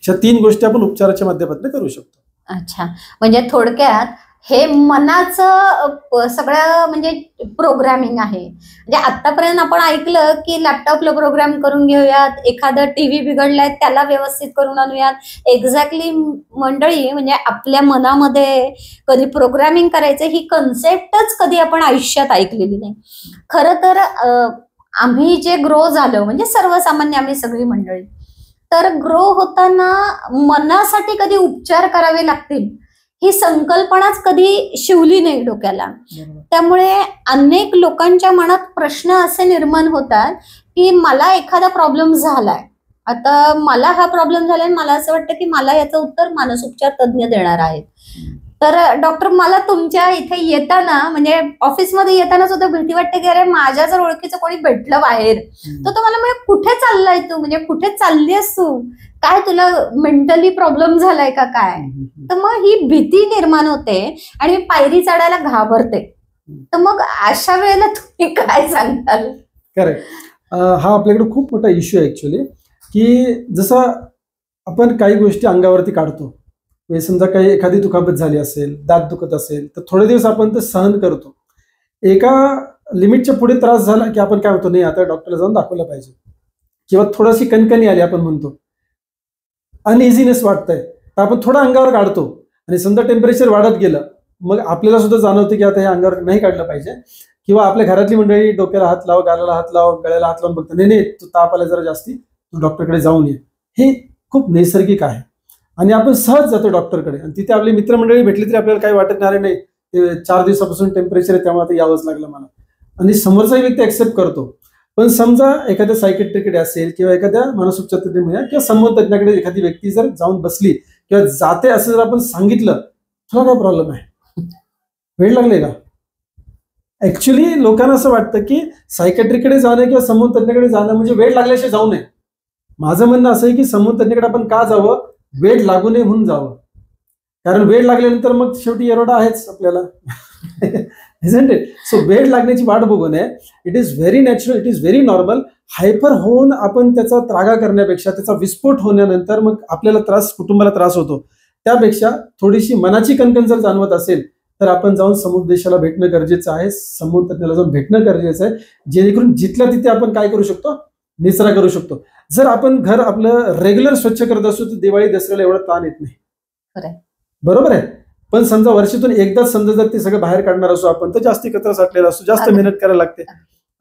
अशा 3 गोष्टी आपण उपचाराच्या माध्यमातून करू शकतो. अच्छा, म्हणजे थोडक्यात हे मनाचं सगळं म्हणजे प्रोग्रामिंग आहे. म्हणजे आतापर्यंत आपण ऐकलं की लॅपटॉपला प्रोग्राम करून घेऊयात, एखादं टीव्ही बिघडलाय त्याला व्यवस्थित करून आणूयात. एक्झॅक्टली मंडळी, म्हणजे आपल्या मनामध्ये कधी प्रोग्रामिंग करायचं ही कन्सेप्टच कधी आपण आयुष्यात ऐकलेली नाही. खरं तर आम्ही जे ग्रो झालो, म्हणजे सर्वसामान्य आम्ही सगळी मंडळी, तर ग्रो होताना मनासाठी कधी उपचार करावे लागतील ही संकल्पनाच कधी शिवली नाही डोक्याला. त्यामुळे अनेक लोकांच्या मनात प्रश्न असे निर्माण होतात की मला एखादा प्रॉब्लेम झालाय, आता मला हा प्रॉब्लेम झालाय, मला असं वाटतं की मला याचं उत्तर मानसोपचार तज्ज्ञ देणार आहेत. तर डॉक्टर, मला तुमच्या इथे येताना म्हणजे ऑफिसमध्ये येताना सुद्धा भीती वाटते की अरे माझ्या जर ओळखीचं कोणी भेटलं बाहेर तर तो मला म्हणजे कुठे चाललाय तू, म्हणजे कुठे चाललीस तू, काय तुला मेंटली प्रॉब्लेम झालाय का काय. तर मग ही भीती निर्माण होते आणि पायरी चढायला घाबरते. तर मग अशा वेळेला तुम्ही काय सांगताल? करेक्ट. हा आपल्याकडे खूप मोठा इश्यू आहे ऍक्च्युली, की जसं आपण काही गोष्टी अंगावरती काढतो, समजा काही एखादी दुखापत झाली असेल, दात दुखत असेल तर थोडे दिवस आपण ते सहन करतो. एका लिमिटच्या पुढे त्रास झाला की आपण काय म्हणतो, नाही आता डॉक्टरला जाऊन दाखवलं पाहिजे, किंवा थोडीशी कणकणी आली आपण म्हणतो, अनइझीनेस वाटतंय तर आपण थोडं अंगावर काढतो. आणि समजा टेम्परेचर वाढत गेलं मग आपल्याला सुद्धा जाणवतं की आता हे अंगावर नाही काढलं पाहिजे. किंवा आपल्या घरातली मंडळी डोक्याला हात लाव, गालाला हात लाव, गळ्याला हात लावून बघतात, नाही तू ताप आला जरा जास्ती, तू डॉक्टरकडे जाऊन ये. हे खूप नैसर्गिक आहे आणि आपण सहज जातो डॉक्टरकडे. आणि तिथे आपली मित्रमंडळी भेटली तरी आपल्याला काही वाटत नाही, ते 4 दिवसापासून टेम्परेचर आहे त्यामुळे आता यावंच लागलं मला, आणि समोरचाही व्यक्ती ऍक्सेप्ट करतो. पण समजा एखाद्या सायकेट्रिकडे असेल किंवा एखाद्या मानसोपचार तज्ञ किंवा संमोहन तज्ञाकडे एखादी व्यक्ती जर जाऊन बसली किंवा जाते असं जर आपण सांगितलं, तुला काय प्रॉब्लेम आहे, वेळ लागले का. ऍक्च्युली लोकांना असं वाटतं की सायकेट्रिकडे जाणं किंवा समूह तज्ञाकडे जाणं म्हणजे वेळ लागल्याशिवाय जाऊ नये. माझं म्हणणं असं आहे की समूह तज्ञाकडे आपण का जावं, वेळ लागू नये म्हणून जावं. कारण वेळ लागल्यानंतर मग शेवटी एरोडा आहेच आपल्याला. isn't it? सो वेळ लागण्याची वाट बघू नये. It is very natural, it is very normal. Hyper होऊन आपण त्याचा त्रागा करण्यापेक्षा, त्याचा विस्फोट होण्यानंतर मग आपल्याला त्रास, कुटुंबाला त्रास होतो, त्यापेक्षा थोडीशी मनाची कणकण जर जाणवत असेल तर आपण जाऊन समुपदेशाला भेटणं गरजेचं आहे, समूह तज्ञाला जाऊन भेटणं गरजेचं आहे, जेणेकरून जिथल्या तिथे आपण काय करू शकतो, निचरा करू शकतो. जर आपण घर आपलं रेग्युलर स्वच्छ करत असतो तर दिवाळी दसऱ्याला एवढा ताण येत नाही, बरोबर आहे. पण समजा वर्षातून एकदाच समजा जर ते सगळं बाहेर काढणार असो आपण तर जास्त कचरा साठलेला असतो, जास्त मेहनत करायला लागते.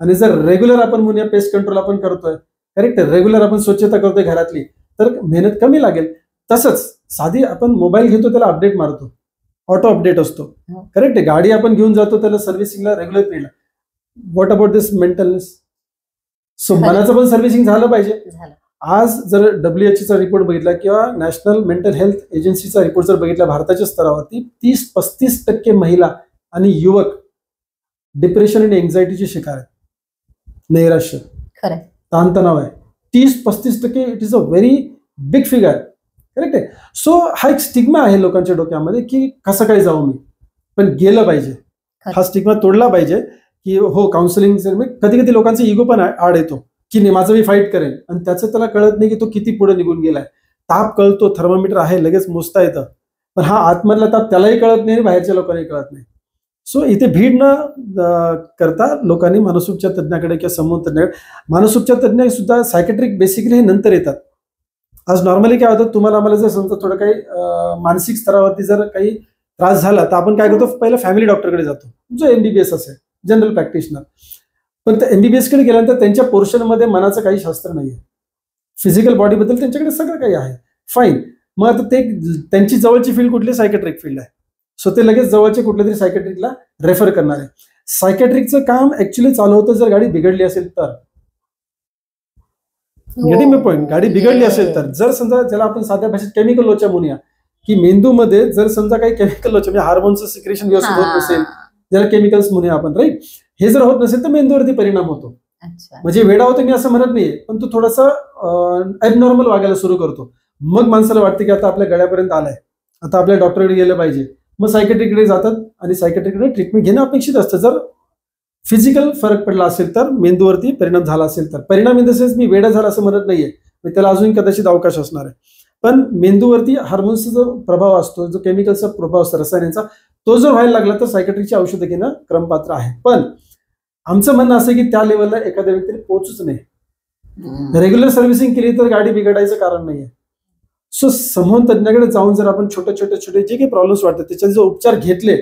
आणि जर रेग्युलर आपण म्हणूया पेस्ट कंट्रोल आपण करतोय, करेक्ट, रेग्युलर आपण स्वच्छता करतोय घरातली, तर मेहनत कमी लागेल. तसंच साधी आपण मोबाईल घेतो त्याला अपडेट मारतो, ऑटो अपडेट असतो, करेक्ट आहे. गाडी आपण घेऊन जातो त्याला सर्व्हिसिंगला रेग्युलर पिरियडला. What about this mentalness. So मनाचं पण सर्व्हिसिंग झालं पाहिजे. आज जर WHO रिपोर्ट बघितला किंवा नॅशनल मेंटल हेल्थ एजन्सीचा रिपोर्ट जर बघितला भारताच्या स्तरावरती, 30-35% महिला आणि युवक डिप्रेशन आणि एन्झायटीचे शिकार आहेत. नैराश्य, ताणतणाव आहे 30-35%. It is a very big figure, correct आहे. सो हा एक स्टिग्मा आहे लोकांच्या डोक्यामध्ये की कसं काय जाऊ मी, पण गेलं पाहिजे. हा स्टिग्मा तोडला पाहिजे की हो काउन्सिलिंग. कधी कधी लोकांचा इगो पण आड येतो की नाही माझं मी फाईट करेन, आणि त्याचं त्याला कळत नाही की तो किती पुढे निघून गेलाय. ताप कळतो, थर्मामीटर आहे, लगेच मोजता येतं, पण हा आतमधला ताप त्यालाही कळत नाही, बाहेरच्या लोकांनाही कळत नाही. सो इथे भीड न करता लोकांनी मानसोपचार तज्ञाकडे किंवा समूह तज्ञाकडे, मानसोपचार तज्ञ सुद्धा सायकेट्रिक बेसिकली हे नंतर येतात. आज नॉर्मली काय होतं, तुम्हाला आम्हाला जर समजा थोडं काही मानसिक स्तरावरती जर काही त्रास झाला तर आपण काय करतो, पहिलं फॅमिली डॉक्टरकडे जातो, जो MBBS असेल, जनरल प्रॅक्टिशनर. पण त्या MBBS कडे गेल्यानंतर त्यांच्या पोर्शनमध्ये मनाचं काही शास्त्र नाहीये, फिजिकल बॉडीबद्दल त्यांच्याकडे सगळं काही आहे, फाईन. मग आता ते त्यांची जवळची फील्ड कुठली, सायकेट्रिक फील्ड आहे. सो ते लगेच जवळचे कुठल्या तरी सायकेट्रिकला रेफर करणार आहे. सायकेट्रिकचं काम ऍक्च्युली चालू होतं जर गाडी बिघडली असेल तर. गेटिंग मी पॉईंट, गाडी बिघडली असेल तर. जर समजा ज्याला आपण साध्या भाषेत केमिकल लोचा म्हणूया, की मेंदूमध्ये जर समजा काही केमिकल लोचा म्हणजे हार्मोनचं सिक्रेशन व्यवस्थित होत नसेल, ज्याला केमिकल्स म्हणूया आपण, राईट, हे जर होत नसेल तर मेंदूवरती परिणाम होतो. म्हणजे वेडा होतो मी असं म्हणत नाहीये, पण तो थोडासा ॲबनॉर्मल वागायला सुरू करतो. मग माणसाला वाटतं की आता आपल्या गळ्यापर्यंत आलाय, आता आपल्या डॉक्टरकडे गेलं पाहिजे. मग सायकेट्रिककडे जातात आणि सायकेट्रिककडे ट्रीटमेंट घेणं अपेक्षित असतं. जर फिजिकल फरक पडला असेल तर, मेंदूवरती परिणाम झाला असेल तर. परिणाम इन द सेन्स मी वेडा झाला असं म्हणत नाहीये, त्याला अजून कदाचित अवकाश असणार आहे. पण मेंदूवरती हार्मोन्सचा जो प्रभाव असतो, जो केमिकलचा प्रभाव असतो रसायनांचा, तो जर व्हायला लागला तर सायकेट्रिकची औषधं घेणं क्रमपात्र आहे. पण आमचं म्हणणं असं की त्या लेवलला एखाद्या व्यक्तीने पोहोचूच नाही. रेग्युलर सर्व्हिसिंग केली तर गाडी बिघडायचं कारण नाहीये. सो समूह तज्ञाकडे जाऊन जर आपण छोटे जे काही प्रॉब्लेम्स वाटतात त्याचे जर उपचार घेतले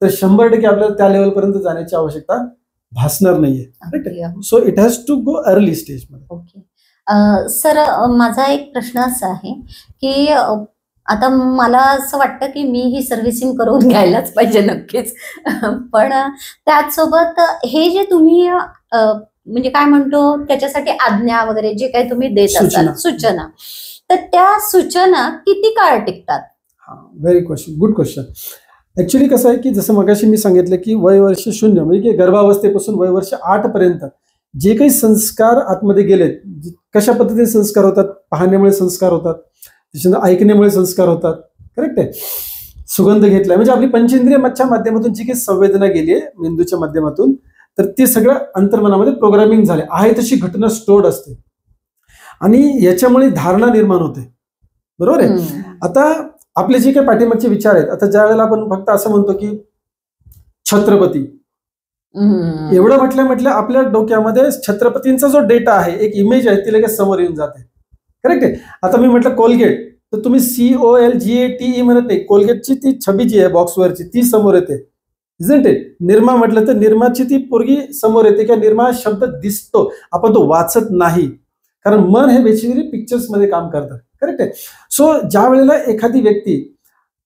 तर 100% आपल्याला त्या लेवलपर्यंत जाण्याची आवश्यकता भासणार नाहीये. So it has to go early stage मध्ये. सर, माझा एक प्रश्न असा आहे की आता मला असं वाटतं की मी ही सर्व्हिसिंग करून घ्यायलाच पाहिजे नक्कीच. पण त्याचसोबत हे जे तुम्ही म्हणजे काय म्हणतो त्याच्यासाठी आज्ञा वगैरे जे काही तुम्ही देत असाल सूचना, तर त्या सूचना किती काळ टिकतात? Very question, good question. Actually कसं आहे की जसं मगाशी मी सांगितलं की वय वर्ष 0 म्हणजे की गर्भावस्थेपासून वय वर्ष 8 पर्यंत जे काही संस्कार आतमध्ये गेलेत, कशा पद्धतीने संस्कार होतात, पाहण्यामुळे संस्कार होतात, त्याच्यानंतर ऐकण्यामुळे संस्कार होतात, करेक्ट आहे. सुगंध घेतलाय म्हणजे आपली पंचेंद्रियाच्या माध्यमातून जी काही संवेदना गेली आहे मेंदूच्या माध्यमातून, तर ते सगळं अंतर्मनामध्ये प्रोग्रामिंग झाले आहे, तशी घटना स्टोर्ड असते आणि याच्यामुळे धारणा निर्माण होते. बरोबर आहे. आता आपले जे काही पाठीमागचे विचार आहेत, आता ज्या वेळेला आपण फक्त असं म्हणतो की छत्रपती, एवढं म्हटलं आपल्या डोक्यामध्ये छत्रपतींचा जो डेटा आहे, एक इमेज आहे, ती लगेच समोर येऊन जाते. करेक्ट आहे. आता मी म्हटलं कोलगेट, तर तुम्ही COLGATE म्हणत नाही, कोलगेटची ती छबी जी आहे बॉक्सवरची ती समोर येते. Isn't it? निर्मा म्हटलं तर निर्माची ती पोरगी समोर येते, किंवा निर्मा शब्द दिसतो, आपण तो वाचत नाही, कारण मन हे बेसिकली पिक्चर्स मध्ये काम करतं. करेक्ट आहे. सो ज्या वेळेला एखादी व्यक्ती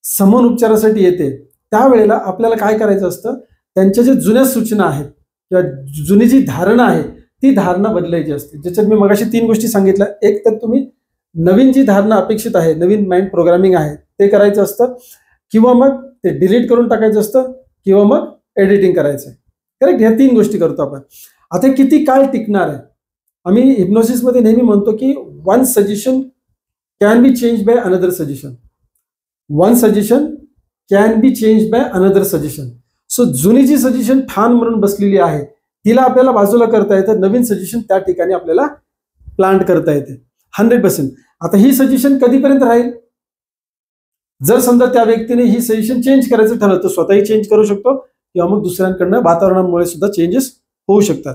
समन उपचारासाठी येते त्यावेळेला आपल्याला काय करायचं असतं, त्यांच्या जे जुन्या सूचना आहेत किंवा जुनी जी धारणा आहे ती धारणा बदलायची असते. ज्याच्यात मी मगाशी 3 गोष्टी सांगितल्या. एक तर तुम्ही नवीन जी धारणा अपेक्षित आहे, नवीन माइंड प्रोग्रामिंग आहे ते करायचं असतं, किंवा मग ते डिलीट करून टाकायचं असतं, किंवा मग एडिटिंग करायचं. करेक्ट. ह्या 3 गोष्टी करतो आपण. आता किती काळ टिकणार आहे? आम्ही हिप्नोसिसमध्ये नेहमी म्हणतो की one suggestion can be change by another suggestion. One suggestion can be change by another suggestion. So जुनी जी सजेशन ठाण म्हणून बसलेली आहे तिला आपल्याला बाजूला करता येतं, नवीन सजेशन त्या ठिकाणी आपल्याला प्लांट करता येते 100%. आता ही सजेशन कधीपर्यंत राहील? जर समजा त्या व्यक्तीने ही सजेशन चेंज करायचं ठरवलं तर स्वतःही चेंज करू शकतो, किंवा मग दुसऱ्यांकडनं वातावरणामुळे सुद्धा चेंजेस होऊ शकतात.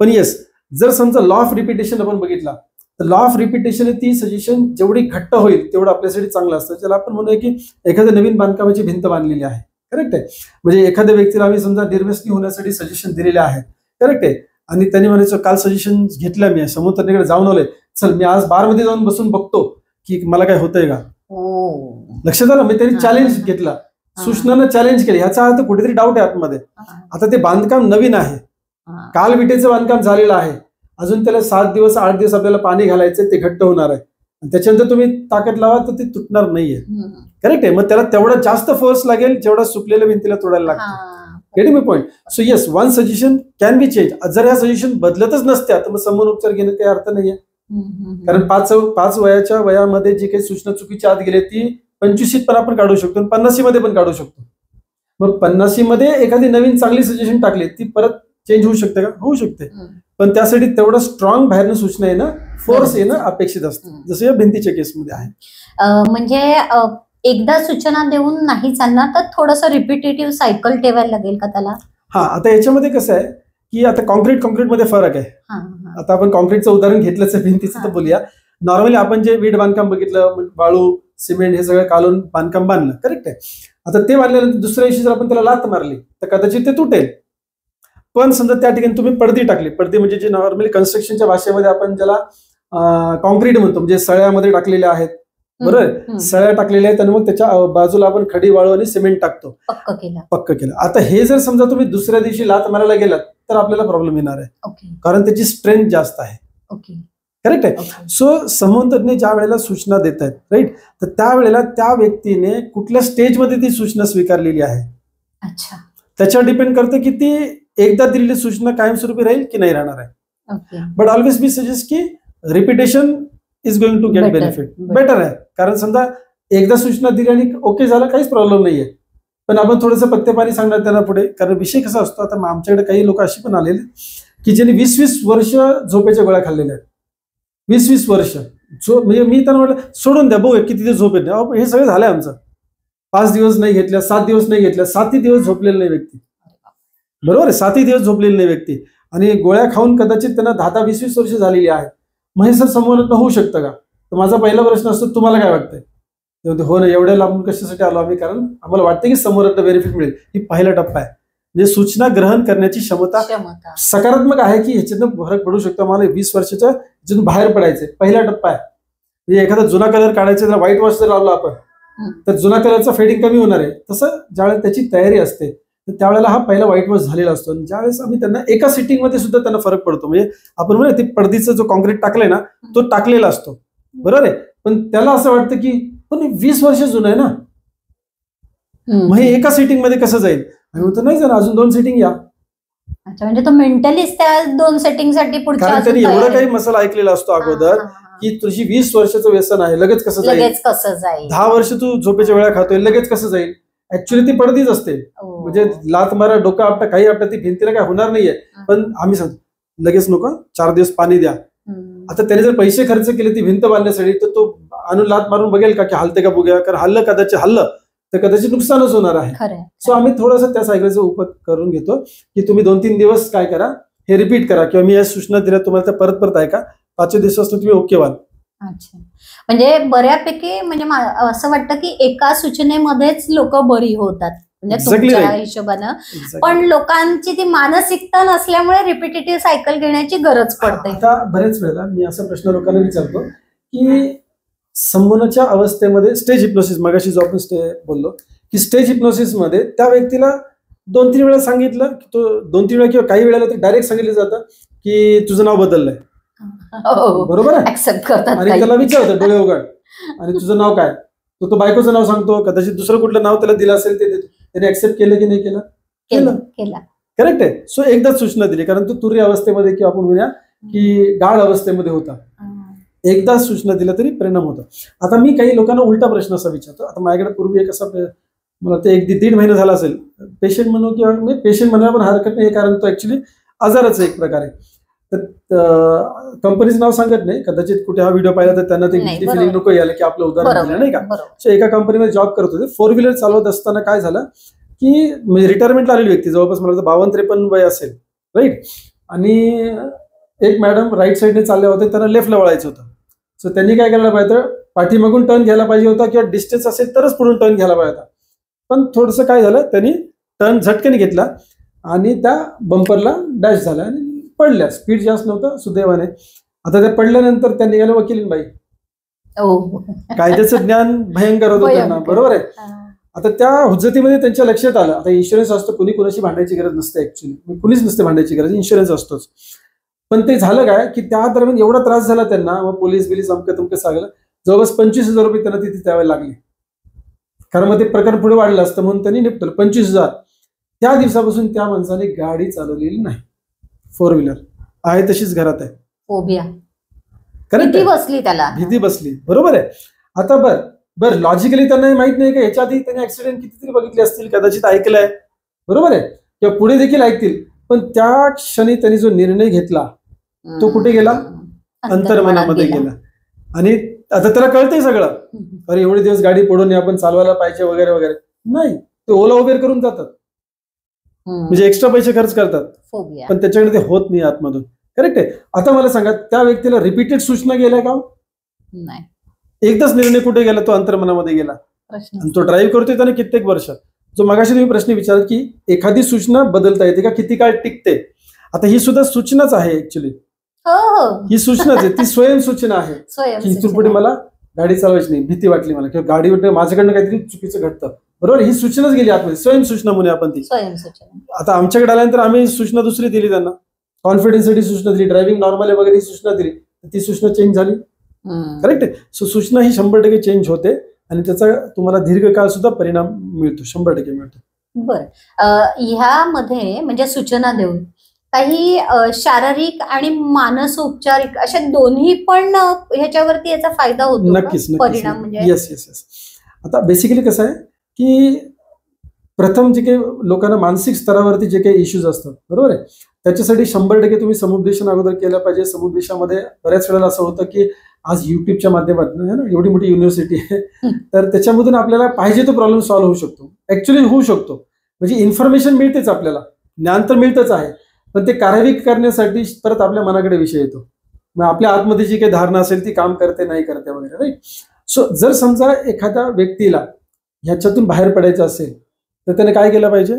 पण येस, जर समजा लॉ ऑफ रिपिटेशन आपण बघितला तर लॉ ऑफ रिपिटेशन ती सजेशन जेवढी घट्ट होईल तेवढं आपल्यासाठी चांगलं असतं. ज्याला आपण म्हणूया की एखाद्या नवीन बांधकामाची भिंत बांधलेली आहे. करेक्ट आहे. म्हणजे एखाद्या व्यक्तीला आम्ही समजा निर्व्यसनी होण्यासाठी सजेशन दिलेले आहे. करेक्ट आहे. आणि त्यांनी म्हणायचं काल सजेशन घेतलं, मी समुद्राकडे जाऊन आलोय, चल मी आज बारमध्ये जाऊन बसून बघतो की मला काय होतंय का. लक्षात आलं? मी त्यांनी चॅलेंज घेतला, सूचनानं चॅलेंज केले, ह्याचा अर्थ कुठेतरी डाऊट आहे आतमध्ये. आता ते बांधकाम नवीन आहे, काल विटेचं बांधकाम झालेलं आहे, अजून त्याला 7 दिवस 8 दिवस आपल्याला पाणी घालायचं, ते घट्ट होणार आहे. त्याच्यानंतर तुम्ही ताकद लावा तर ते तुटणार नाहीये. करेक्ट आहे. मग त्याला तेवढा जास्त फोर्स लागेल जेवढा सुकलेल्या भिंतीला तोडायला लागतो. Getting my point? So yes, one suggestion can be change. जर ह्या सजेशन बदलतच नसत्या तर मग समन उपचार घेण्यात काही अर्थ नाहीये. कारण 5 वयाच्या वयामध्ये जी काही सूचना चुकीची आत गेली ती 25 पण आपण काढू शकतो, 50 मध्ये पण काढू शकतो. मग 50 मध्ये एखादी नवीन चांगली सजेशन टाकली ती परत चेंज होऊ शकते का? होऊ शकते. पण त्यासाठी तेवढं स्ट्रॉंग बाहेरनं सूचना येणं, फोर्स येणं अपेक्षित असतं, जसं या भिंतीच्या केसमध्ये आहे. म्हणजे एकदा सूचना देऊन नाही चालणार, तर थोडंसं रिपिटेटिव्ह सायकल ठेवायला लागेल का त्याला? हा, आता याच्यामध्ये कसं आहे की आता कॉन्क्रीट मध्ये फरक आहे. आता आपण कॉन्क्रीटचं उदाहरण घेतलंच आहे, भिंतीचं तर बोलूया. नॉर्मली आपण जे वीट बांधकाम बघितलं, वाळू सिमेंट हे सगळं काढून बांधकाम बांधलं. करेक्ट आहे. आता ते बांधल्यानंतर दुसऱ्या दिवशी जर आपण त्याला लात मारली तर कदाचित ते तुटेल. पण समजा त्या ठिकाणी तुम्ही पडदी टाकली, पडदी म्हणजे जे नॉर्मली कन्स्ट्रक्शनच्या भाषेमध्ये आपण ज्याला कॉन्क्रीट म्हणतो, म्हणजे सळ्यामध्ये टाकलेल्या आहेत. बरोबर, सळ्या टाकलेल्या आहेत आणि मग त्याच्या बाजूला आपण खडी वाळू आणि सिमेंट टाकतो, पक्क केलं. आता हे जर समजा तुम्ही दुसऱ्या दिवशी लात मारायला गेलात तर आपल्याला प्रॉब्लेम येणार आहे, कारण त्याची स्ट्रेंथ जास्त आहे. करेक्ट आहे. सो समूहतज्ञ ज्या वेळेला सूचना देत आहेत, राईट, तर त्यावेळेला त्या व्यक्तीने कुठल्या स्टेजमध्ये ती सूचना स्वीकारलेली आहे त्याच्यावर डिपेंड करतं की ती एकदा दिलेली सूचना कायमस्वरूपी राहील की नाही राहणार आहे. बट ऑलवेज बी सजेस्ट की repetition is going to get benefit, better आहे. कारण समजा एकदा सूचना दिली आणि ओके झालं, काहीच प्रॉब्लेम नाहीये, पण आपण थोडंसं पत्ते पाणी सांगणार त्यांना पुढे. कारण विषय कसा असतो, आता आमच्याकडे काही लोक अशी पण आलेले की ज्यांनी 20-20 वर्ष झोपेच्या गोळ्या खाल्लेल्या आहेत. 20-20 वर्ष म्हणजे मी त्यांना म्हटलं सोडून द्या, बघू किती दिवस झोप येत नाही. हे सगळं झालंय आमचं. 5 दिवस नाही घेतल्या, 7 दिवस नाही घेतल्या, 7ही दिवस झोपलेला नाही व्यक्ती. बरोबर आहे, 7ही दिवस झोपलेली नाही व्यक्ती, आणि गोळ्या खाऊन कदाचित त्यांना 10-20 वर्ष झालेली आहेत. मग हे सर समोर होऊ शकतं का? तर माझा पहिला प्रश्न असतो, तुम्हाला काय वाटतंय? हो ना, एवढ्या लांबून कशासाठी आलो आम्ही? कारण आम्हाला वाटतं की समोर बेनिफिट मिळेल. ही पहिला टप्पा आहे. म्हणजे सूचना ग्रहण करण्याची क्षमता सकारात्मक आहे की ह्याच्यातून फरक पडू शकतो. मला 20 वर्षाच्या ह्याच्यातून बाहेर पडायचे पहिला टप्पा आहे. म्हणजे एखादा जुना कलर काढायचा, जर व्हाईट वॉश जर लावला आपण तर जुना कलरचा फेडिंग कमी होणार आहे. तसं ज्यावेळेस त्याची तयारी असते तर त्यावेळेला हा पहिला व्हाईट वॉश झालेला असतो. आणि ज्यावेळेस आम्ही त्यांना एका सिटिंग मध्ये सुद्धा त्यांना फरक पडतो. म्हणजे आपण म्हणूया ते पडदीचा जो कॉन्क्रीट टाकलाय ना तो टाकलेला असतो, बरोबर आहे. पण त्याला असं वाटतं की पण 20 वर्ष जुनं आहे ना, मग हे एका सिटिंग मध्ये कसं जाईल. आम्ही म्हणतो नाही जर अजून 2 सिटिंग या. अच्छा, म्हणजे तो मेंटलीच त्या 2 सेटिंग साठी पुढच्या, कारण त्यांनी एवढं काही मसाला ऐकलेला असतो अगोदर की तुझी 20 वर्षाचं व्यसन आहे, लगेच कसं जाईल. 10 वर्ष तू झोपेच्या वेळा खातोय, लगेच कसं जाईल. ऍक्च्युली ती पडदीच असते. म्हणजे लात मारा, डोकं आपटा, काही आपटा, ती भिंतीला काय होणार नाहीये. पण आम्ही सांगतो लगेच नको, 4 दिवस पाणी द्या. आता त्याने जर पैसे खर्च केले ती भिंत बांधण्यासाठी तर तो आणून लात मारून बघेल का की हलते का बघूया. कारण हल्लं तर कदाचित नुकसानच होणार आहे. सो आम्ही थोडंसं त्या सायकलचा उपयोग करून घेतो की तुम्ही 2-3 दिवस काय करा, हे रिपीट करा किंवा मी या सूचना दिल्या तुम्हाला त्या परत ऐका. 5व्या दिवसापासून तुम्ही ओके व्हाल. अच्छा, म्हणजे बऱ्यापैकी म्हणजे असं वाटतं की एका सूचनेमध्येच लोक बरी होतात म्हणजे तुमच्या हिशोबानं. पण लोकांची ती मानसिकता नसल्यामुळे रिपिटेटिव्ह सायकल घेण्याची गरज पडते. आता बरेच वेळेला मी असा प्रश्न लोकांना विचारतो की संमोहनाच्या अवस्थेमध्ये स्टेज हिप्नोसिस, मगाशी जो आपण बोललो की स्टेज हिप्नोसिस मध्ये त्या व्यक्तीला 2-3 वेळा सांगितलं की तो 2-3 वेळा किंवा काही वेळेला ते डायरेक्ट सांगितलं जातं की तुझं नाव बदललंय, बरोबर आहे. ऍक्सेप्ट करतात आणि त्याला विचारतं डोळे उघड आणि तुझं नाव काय, तो बायकोचं नाव सांगतो, कदाचित दुसरं कुठलं नाव त्याला दिलं असेल ते त्याने ऍक्सेप्ट केलं की नाही केलं. करेक्ट आहे. सो एकदाच सूचना दिली, कारण तो तुरी अवस्थेमध्ये किंवा आपण म्हणूया की गाढ अवस्थेमध्ये होता. एकदा सूचना दिल्या तरी परिणाम होतो. आता मी काही लोकांना उलटा प्रश्न असा विचारतो. आता माझ्याकडे पूर्वी एक असा, मला ते 1-1.5 महिना झाला असेल, पेशंट म्हणू किंवा मी पेशंट म्हणायला पण हरकत नाही, कारण तो ऍक्च्युली आजारच एक प्रकारे. तर कंपनीचं नाव सांगत नाही, कदाचित कुठे हा व्हिडिओ पाहिला तर त्यांना ते फिलिंग नको यायला की आपलं उदाहरण दिलं नाही का. सो एका कंपनीमध्ये जॉब करत होते. 4 व्हीलर चालवत असताना काय झालं की म्हणजे रिटायरमेंटला आलेली व्यक्ती, जवळपास मला 52-53 वय असेल, राईट. आणि एक मॅडम राईट साईडने चालले होते, त्यांना लेफ्टला वळायचं होतं. सो त्यांनी काय करायला पाहिजे, पाठीमागून टर्न घ्यायला पाहिजे होता किंवा डिस्टन्स असेल तरच पुढून टर्न घ्यायला पाहिजे होता. पण थोडंसं काय झालं, त्यांनी टर्न झटकन घेतला आणि त्या बंपरला डॅश झाला आणि पडल्या. स्पीड जास्त नव्हतं सुदैवाने. आता त्या पडल्यानंतर त्या निघाल्या वकिलीनबाई. कायद्याचं ज्ञान भयंकर होतं त्यांना, बरोबर आहे. आता त्या हुज्जतीमध्ये त्यांच्या लक्षात आलं, आता इन्शुरन्स असतो, कुणी कुणाशी भांडायची गरज नसते. ऍक्च्युली कुणीच नसते भांडायची गरज, इन्शुरन्स असतोच. पण ते झालं काय की त्या दरम्यान एवढा त्रास झाला त्यांना, मग पोलीस अमकं तुमकं सांगलं, जवळपास 25,000 रुपये त्यांना तिथे द्यावे लागले. कारण मग ते प्रकरण पुढे वाढलं असतं म्हणून त्यांनी निपटलं 25,000. त्या दिवसापासून त्या माणसाने गाडी चालवलेली नाही. 4 व्हीलर आहे तशीच घरात आहे. भीती बसली, बरोबर आहे. आता बर लॉजिकली त्यांना माहित नाही का ह्याच्या आधी त्यांनी ऍक्सिडेंट कितीतरी बघितले असतील, कदाचित ऐकलंय, बरोबर आहे, किंवा पुढे देखील ऐकतील. पण त्या क्षणी त्यांनी जो निर्णय घेतला तो कुठे गेला, अंतर्मनामध्ये गेला. आणि आता त्याला कळतंय सगळं, अरे एवढे दिवस गाडी पडून आपण चालवायला पाहिजे वगैरे वगैरे. नाही, ते ओला उबेर करून जातात, म्हणजे एक्स्ट्रा पैसे खर्च करतात, पण त्याच्याकडे ते होत नाही आतमधून. करेक्ट आहे. आता मला सांगा, त्या व्यक्तीला रिपीटेड सूचना गेल्या का? नाही. एकदाच निर्णय कुठे गेला, तो अंतर्मनामध्ये गेला. आणि तो ड्राईव्ह करतोय त्याने कित्येक वर्ष. जो मगाशी तुम्ही प्रश्न विचारला की एखादी सूचना बदलता येते का, किती काळ टिकते, आता ही सुद्धा सूचनाच आहे. ऍक्च्युली ही सूचनाच आहे, ती स्वयंसूचना आहे की इथून पुढे मला गाडी चालवायची नाही, भीती वाटली मला, किंवा गाडी माझ्याकडनं काहीतरी चुकीचं घडतं, बरोबर. ही सूचनाच गेली आतमध्ये, स्वयंसूचना म्हणून आपण ती. आता आमच्याकडे आल्यानंतर आम्ही सूचना दुसरी दिली त्यांना, कॉन्फिडन्ससाठी सूचना दिली, ड्रायव्हिंग नॉर्मल आहे वगैरे ही सूचना दिली, ती सूचना चेंज झाली. करेक्ट आहे. सो सूचना ही 100% चेंज होते आणि त्याचा तुम्हाला दीर्घकाळ सुद्धा परिणाम मिळतो, 100% मिळतो. बरं, ह्यामध्ये म्हणजे सूचना देऊन काही शारीरिक आणि मानसोपचारिक अशा दोन्ही पण ह्याच्यावरती याचा फायदा होतो. नक्कीच परिणाम म्हणजे येस. आता बेसिकली कसं आहे की प्रथम जे काही लोकांना मानसिक स्तरावरती जे काही इश्यूज असतात, बरोबर आहे, त्याच्यासाठी 100% तुम्ही समुपदेशन अगोदर केलं पाहिजे. समुपदेशामध्ये बऱ्याच वेळेला असं होतं की आज युट्यूबच्या माध्यमातून आहे ना, एवढी मोठी युनिव्हर्सिटी आहे, तर त्याच्यामधून आपल्याला पाहिजे तो प्रॉब्लेम सॉल्व्ह होऊ शकतो, ऍक्च्युली होऊ शकतो. म्हणजे इन्फॉर्मेशन मिळतेच आपल्याला, ज्ञान तर मिळतच आहे, पण ते कार्यान्वित करण्यासाठी परत आपल्या मनाकडे विषय येतो. मग आपल्या आतमध्ये जी काही धारणा असेल ती काम करते नाही करते वगैरे, राईट. सो जर समजा एखाद्या व्यक्तीला ह्याच्यातून बाहेर पडायचं असेल तर त्याने काय केलं पाहिजे,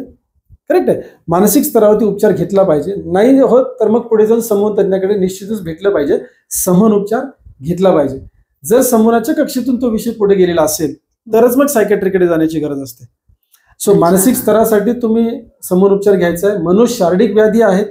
करेक्ट आहे. मानसिक स्तरावरती उपचार घेतला पाहिजे. नाही होत तर मग पुढे जाऊन संमोहन तज्ञाकडे निश्चितच भेटलं पाहिजे, संमोहन उपचार घेतला पाहिजे. जर संमोहनाच्या कक्षेतून तो विषय पुढे गेलेला असेल तरच मग सायकॅट्रिकडे जाण्याची गरज असते. सो मानसिक स्तरासाठी तुम्ही संमोहन उपचार घ्यायचा आहे. मनोशारीरिक व्याधी आहेत,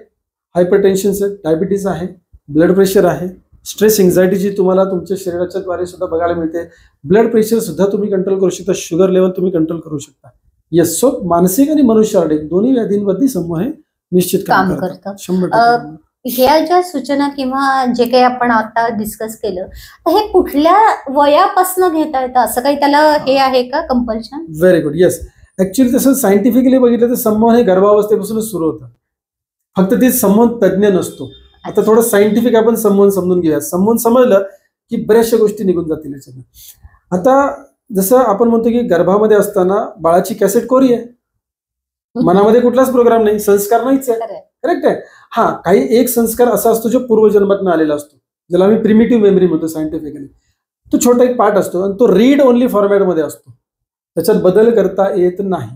हायपरटेन्शन आहे, डायबिटीज आहे, ब्लड प्रेशर आहे, स्ट्रेस एन्झायटी जी तुम्हाला तुमच्या शरीराच्या द्वारे सुद्धा बघायला मिळते. ब्लड प्रेशर सुद्धा तुम्ही कंट्रोल करू शकता, शुगर लेवल तुम्ही कंट्रोल करू शकता. येस, सो मानसिक आणि मनोशारीरिक दोन्ही व्याधींवरती समूह हे निश्चित काम करतात. 100%. ह्या ज्या सूचना किंवा जे काही आपण आता डिस्कस केलं तर हे कुठल्या वयापासून घेता येतं, असं काही त्याला हे आहे का compulsion? Very good. Yes, actually तसं सायंटिफिकली बघितलं तर संमोहन हे गर्भावस्थेपासूनच सुरू होतं. फक्त ते संमोहन तज्ज्ञ नसतो. आता थोडं सायंटिफिक आपण संमोहन समजून घेऊया. संमोहन समजलं की बऱ्याचशा गोष्टी निघून जातील याच्यानं. आता जसं आपण म्हणतो की गर्भामध्ये असताना बाळाची कॅसेट कोरी आहे, मनामध्ये कुठलाच प्रोग्राम नाही, संस्कार नाहीच आहे. करेक्ट आहे. हा, काही एक संस्कार असा असतो जो पूर्वजन्मातून आलेला असतो, ज्याला आम्ही प्रिमिटिव्ह मेमरी म्हणतो सायंटिफिकली. तो छोटा एक पार्ट असतो आणि तो रीड ओनली फॉर्मॅटमध्ये असतो, त्याच्यात बदल करता येत नाही.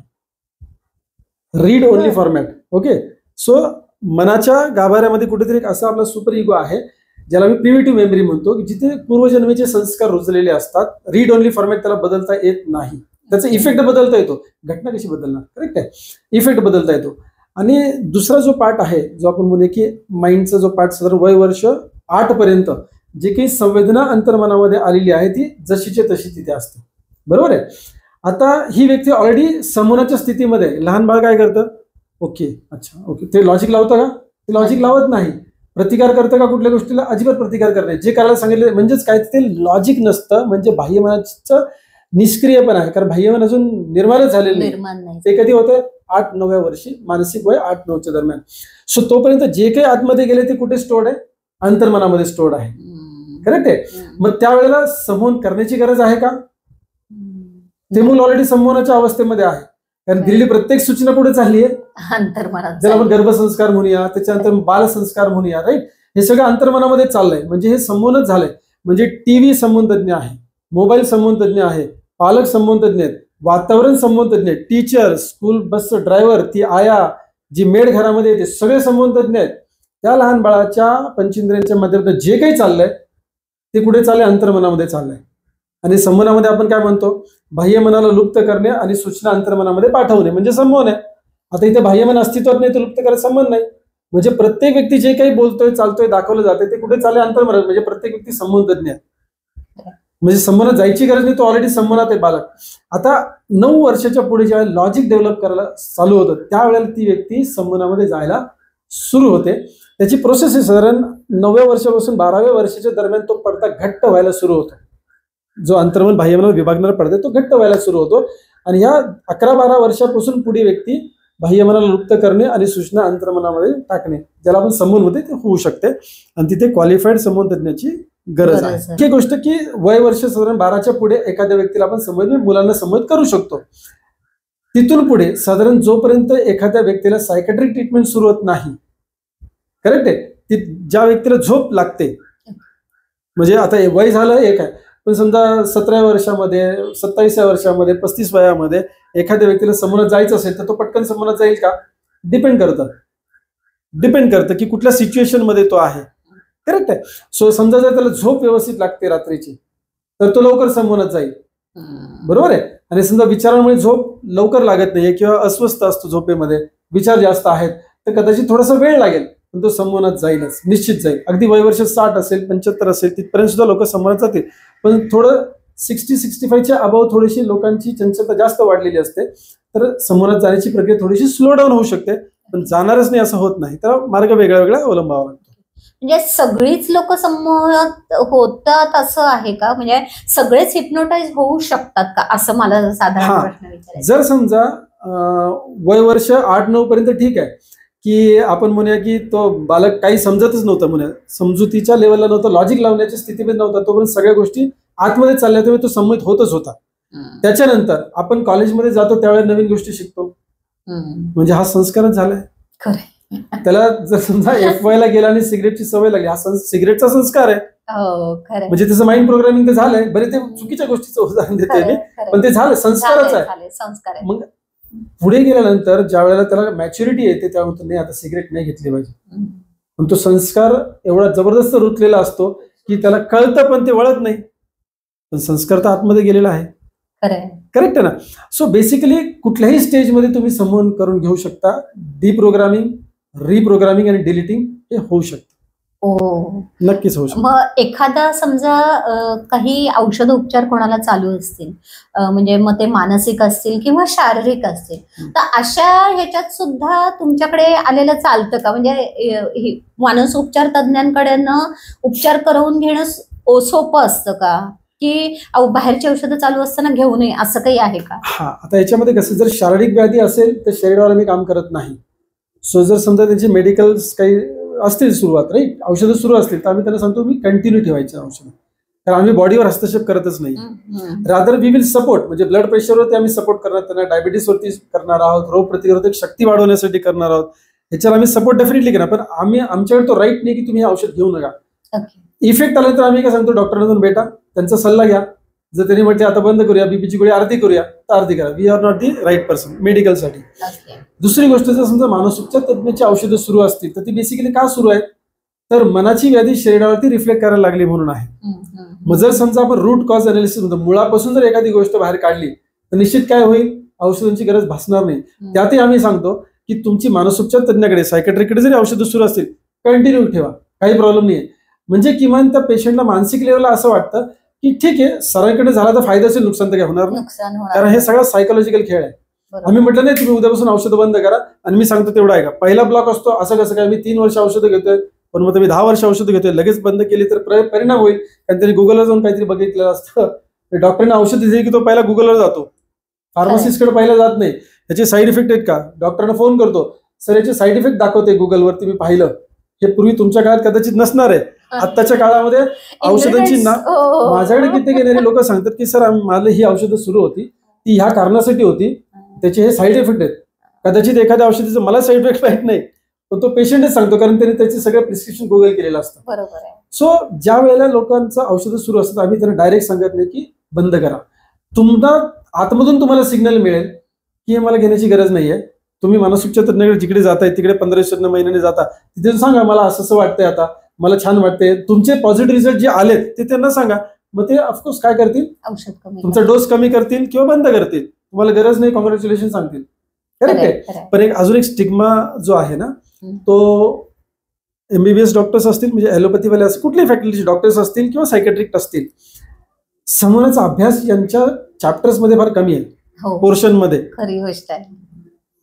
Read only format. Okay. So मनाच्या गाभाऱ्यामध्ये कुठेतरी एक असा आपला सुपर इगो आहे ज्याला मी प्रिमिटिव्ह मेमरी म्हणतो, की जिथे पूर्वजन्मीचे संस्कार रुजलेले असतात. रीड ओनली फॉर्मॅट त्याला बदलता येत नाही. त्याचा इफेक्ट बदलता येतो, घटना कशी बदलणार? करेक्ट आहे. इफेक्ट बदलता येतो. आणि दुसरा जो पार्ट आहे, जो आपण म्हणूया की माइंडचा जो पार्ट, साधारण वय वर्ष 8 पर्यंत जे काही संवेदना अंतर्मनामध्ये आलेली आहे ती जशीच्या तशी तिथे असते. बरोबर आहे. आता ही व्यक्ती ऑलरेडी संमोहनाच्या स्थितीमध्ये, लहान बाळ काय करतं? ओके, अच्छा, ओके, ते लॉजिक लावतं का? ते लॉजिक लावत नाही. प्रतिकार करतं का कुठल्या गोष्टीला? अजिबात प्रतिकार करत नाही. जे करायला सांगितलं म्हणजेच काय, ते लॉजिक नसतं, म्हणजे बाह्यमनाचं निष्क्रियपण आहे. कारण बाह्यमन अजून निर्माणच झालेलं नाही. ते कधी होतं? 8-9व्या वर्षी, मानसिक वय 8-9च्या दरम्यान. सो तोपर्यंत जे काही आतमध्ये गेले ते कुठे स्टोर्ड आहे? अंतर्मनामध्ये स्टोर्ड आहे. करेक्ट आहे. मग त्यावेळेला संमोहन करण्याची गरज आहे का? ते मूल ऑलरेडी संमोहनाच्या अवस्थेमध्ये आहे, कारण दिलेली प्रत्येक सूचना पुढे चालली आहे अंतर्मनात. ज्याला आपण गर्भसंस्कार म्हणूया, त्याच्यानंतर बालसंस्कार म्हणूया, राईट. हे सगळं अंतर्मनामध्ये चाललंय. म्हणजे हे संमोहनच झालंय. म्हणजे टीव्ही संमोहन तज्ञ आहे, मोबाईल संमोहन तज्ञ आहे, पालक संमोहन तज्ञ आहेत, वातावरण संमोहन तज्ञ आहेत, टीचर, स्कूल बसचं ड्रायव्हर, ती आया, जी मेड घरामध्ये येते, सगळे संमोहन तज्ञ आहेत. त्या लहान बाळाच्या पंचेंद्रियांच्या माध्यमातून जे काही चाललंय ते कुठे चाललंय? अंतर्मनामध्ये चाललंय. आणि संमोहनामध्ये आपण काय म्हणतो? बाह्यमनाला लुप्त करणे आणि सूचना अंतर्मनामध्ये पाठवणे म्हणजे संमोहन आहे. आता इथे बाह्यमन अस्तित्वात नाही, तर लुप्त करायचं संबंध नाही. म्हणजे प्रत्येक व्यक्ती जे काही बोलतोय, चालतोय, दाखवलं जाते ते कुठे चालले? अंतर्मनात. म्हणजे प्रत्येक व्यक्ती संमोहन तज्ञ आहे. म्हणजे संमोहनात जायची गरज नाही, तो ऑलरेडी संमोहनात आहे बालक. आता 9 वर्षाच्या पुढे ज्यावेळेला लॉजिक डेव्हलप करायला चालू होतं त्यावेळेला ती व्यक्ती संमोहनामध्ये जायला सुरू होते. त्याची प्रोसेस आहे साधारण 9व्या वर्षापासून 12व्या वर्षाच्या दरम्यान तो पडदा घट्ट व्हायला सुरू होतो. जो अंतर्मन बाह्यमनावर विभागणारा पडदा तो घट्ट व्हायला सुरू होतो. आणि या 11-12 वर्षापासून पुढे व्यक्ती बाह्यमनाला लुप्त करणे आणि सूचना अंतर्मनामध्ये टाकणे, ज्याला आपण संमोहन होते, ते होऊ शकते. आणि तिथे क्वालिफाईड संमोहन तज्ञाची गरज आहे. ही गोष्ट की वय वर्ष साधारण 12च्या पुढे एखाद्या व्यक्तीला आपण संमोहित, मुलांना संमोहित करू शकतो. तिथून पुढे साधारण जोपर्यंत एखाद्या व्यक्तीला सायकॅट्रिक ट्रीटमेंट सुरू होत नाही, करेक्ट आहे, ज्या व्यक्तीला झोप लागते, म्हणजे आता वय झालं एक आहे, पण समजा 17व्या वर्षामध्ये, 27व्या वर्षामध्ये, 35 वयामध्ये एखाद्या व्यक्तीला संमोहनात जायचं असेल तर तो पटकन संमोहनात जाईल का? डिपेंड करतं की कुठल्या सिच्युएशन मध्ये तो आहे. करेक्ट आहे. सो समजा जर त्याला झोप व्यवस्थित लागते रात्रीची तर तो लवकर संमोहनात जाईल. बरोबर आहे. आणि समजा विचारांमुळे झोप लवकर लागत नाहीये किंवा अस्वस्थ असतो, झोपेमध्ये विचार जास्त आहेत, तर कदाचित थोडासा वेळ लागेल, पण तो संमोहनात जाईलच, निश्चित जाईल. अगदी वय वर्ष 60 असेल, 75 असेल, तिथपर्यंत सुद्धा लोक संमोहनात जातील. पण थोडं 60-65च्या अबाव थोडीशी लोकांची चंचलता जास्त वाढलेली असते, तर संमोहनात जाण्याची प्रक्रिया थोडीशी स्लो डाऊन होऊ शकते. पण जाणारच नाही असं होत नाही, तर मार्ग वेगळा वेगळा अवलंबावा लागतो. म्हणजे सगळीच लोक संमोहनात होतात असं आहे का? म्हणजे सगळेच हिप्नोटाइज होऊ शकतात का, असं मला साधारण प्रश्न विचारायचा. जर समजा वय वर्ष 8-9 पर्यंत ठीक आहे, की आपण म्हणूया की तो बालक काही समजतच नव्हतं, म्हणूया समजुतीच्या लेवलला नव्हतं, लॉजिक लावण्याच्या स्थितीमध्ये नव्हता, तोपर्यंत सगळ्या गोष्टी आतमध्ये चालल्या, त्यामुळे तो संमोहित होतच होता. त्याच्यानंतर आपण कॉलेजमध्ये जातो त्यावेळेला नवीन गोष्टी शिकतो, म्हणजे हा संस्कारच झालाय. त्याला जर समजा FY ला गेला आणि सिगरेटची सवय लागली, हा सिगरेटचा संस्कार आहे. म्हणजे त्याचं माइंड प्रोग्रामिंग ते झालंय. बरे ते चुकीच्या गोष्टीचं उदाहरण देते मी, पण ते झालं, संस्कारच आहे. मग पुढे गेल्यानंतर ज्या वेळेला त्याला मॅच्युरिटी येते त्यावेळेला नाही आता सिगरेट नाही घेतली पाहिजे, पण तो संस्कार एवढा जबरदस्त रुतलेला असतो की त्याला कळतं पण ते वळत नाही, पण संस्कार तर आतमध्ये गेलेला आहे. करेक्ट आहे ना. सो बेसिकली कुठल्याही स्टेजमध्ये तुम्ही समून करून घेऊ शकता. डिप्रोग्रामिंग, रिप्रोग्रामिंग आणि डिलीटिंग हे होऊ शकतं. नक्कीच होऊ शकतं. मग एखादा समजा काही औषध उपचार कोणाला चालू असतील, म्हणजे मग ते मानसिक असतील किंवा शारीरिक असतील, तर अशा ह्याच्यात सुद्धा तुमच्याकडे आलेलं चालतं का? म्हणजे मानस उपचार तज्ञांकडनं उपचार करवून घेणं सोपं असतं का, की बाहेरची औषधं चालू असताना घेऊ नये असं काही आहे का? हा, आता याच्यामध्ये कसं, जर शारीरिक व्याधी असेल तर शरीरावर आम्ही काम करत नाही. सो जर समजा त्यांची मेडिकल काही असतील सुरुवात, राईट, औषधं सुरू असतील तर आम्ही त्यांना सांगतो मी कंटिन्यू ठेवायचं औषधं, कारण आम्ही बॉडीवर हस्तक्षेप करतच नाही. रादर वी विल सपोर्ट, म्हणजे ब्लड प्रेशरवरती आम्ही सपोर्ट करणार, त्यांना डायबिटीसवरती करणार आहोत, रोग प्रतिरोधक शक्ती वाढवण्यासाठी करणार आहोत, ह्याच्यावर आम्ही सपोर्ट डेफिनेटली करणार. पण आमच्याकडे तो राईट नाही की तुम्ही हे औषध घेऊ नका. इफेक्ट आला तर आम्ही काय सांगतो, डॉक्टरांना जाऊन भेटा, त्यांचा सल्ला घ्या. जर त्यांनी म्हटले आता बंद करूया, बीपीची गोळी अर्धी करूया, तर अर्धी करा. We are not the right person मेडिकलसाठी. दुसरी गोष्ट, जर समजा मानसोपचार तज्ञाची औषधं सुरू असतील तर ती बेसिकली का सुरू आहेत, तर मनाची व्याधी शरीरावरती रिफ्लेक्ट करायला लागली म्हणून आहे. मग जर समजा आपण रूट कॉज अनालिसिस म्हणतो, मुळापासून जर एखादी गोष्ट बाहेर काढली तर निश्चित काय होईल, औषधांची गरज भासणार नाही. त्यातही आम्ही सांगतो की तुमची मानसोपचार तज्ञाकडे, सायकॅट्रिकडे जरी औषधं सुरू असतील कंटिन्यू ठेवा, काही प्रॉब्लेम नाही. म्हणजे किमान त्या पेशंटला मानसिक लेवलला असं वाटतं की ठीक आहे, सरांकडे झाला तर फायदा असेल, नुकसान तर काय होणार नाही, कारण हे सगळं सायकोलॉजिकल खेळ आहे. आम्ही म्हटलं नाही तुम्ही उद्यापासून औषधं बंद करा आणि मी सांगतो तेवढा आहे का, पहिला ब्लॉक असतो. असं कसं काय, मी 3 वर्ष औषधं घेतोय पण मग तुम्ही 10 वर्ष औषधं घेतोय, लगेच बंद केली तर परिणाम होईल. कारण त्यांनी गुगलला जाऊन काहीतरी बघितलेलं असतं. डॉक्टरने औषध दिली की तो पहिला गुगलवर जातो, फार्मसिस्टकडे पहिला जात नाही. याचे साईड इफेक्ट आहेत का, डॉक्टरना फोन करतो, सर याचे साईड इफेक्ट दाखवते गुगलवरती, मी पाहिलं. हे पूर्वी तुमच्या काळात कदाचित नसणार आहे. आत्ताच्या काळामध्ये औषधांची माझ्याकडे कित्येक येणारे लोक सांगतात की सर मला ही औषधं सुरू होती ती ह्या कारणासाठी होती, त्याचे हे साईड इफेक्ट आहेत. कदाचित एखाद्या औषधीचं मला साईड इफेक्ट माहित नाही, पण तो पेशंटच सांगतो, कारण त्यांनी त्याचे सगळं प्रिस्क्रिप्शन गुगल केलेलं असतं. बरोबर आहे. सो ज्या वेळेला लोकांचं औषधं सुरू असतात आम्ही त्यांना डायरेक्ट सांगत नाही की बंद करा. आतमधून तुम्हाला सिग्नल मिळेल की हे मला घेण्याची गरज नाहीये. तुम्ही मानसोपचार तज्ञाकडे जिकडे जाताय तिकडे 15 महिन्याने जाता, तिथे सांगा मला असं वाटतंय, आता मला छान वाटतंय, तुमचे पॉझिटिव्ह रिझल्ट जे आलेत ते त्यांना सांगा. मग ते ऑफकोर्स काय करतील, औषध कमी, तुमचा डोस कमी करतील किंवा बंद करतील. तुम्हाला गरज नाही, कॉंग्रॅच्युलेशन सांगतील. करेक्ट आहे. पण अजून एक स्टिग्मा जो आहे ना, तो MBBS डॉक्टर्स असतील, म्हणजे ॲलोपॅथीवाले असतील, कुठल्याही फॅकल्टीचे डॉक्टर्स असतील किंवा सायकॅट्रिस्ट असतील, समूहाचा अभ्यास यांच्या चॅप्टर्स मध्ये फार कमी आहे, पोर्शन मध्ये. खरी गोष्ट आहे.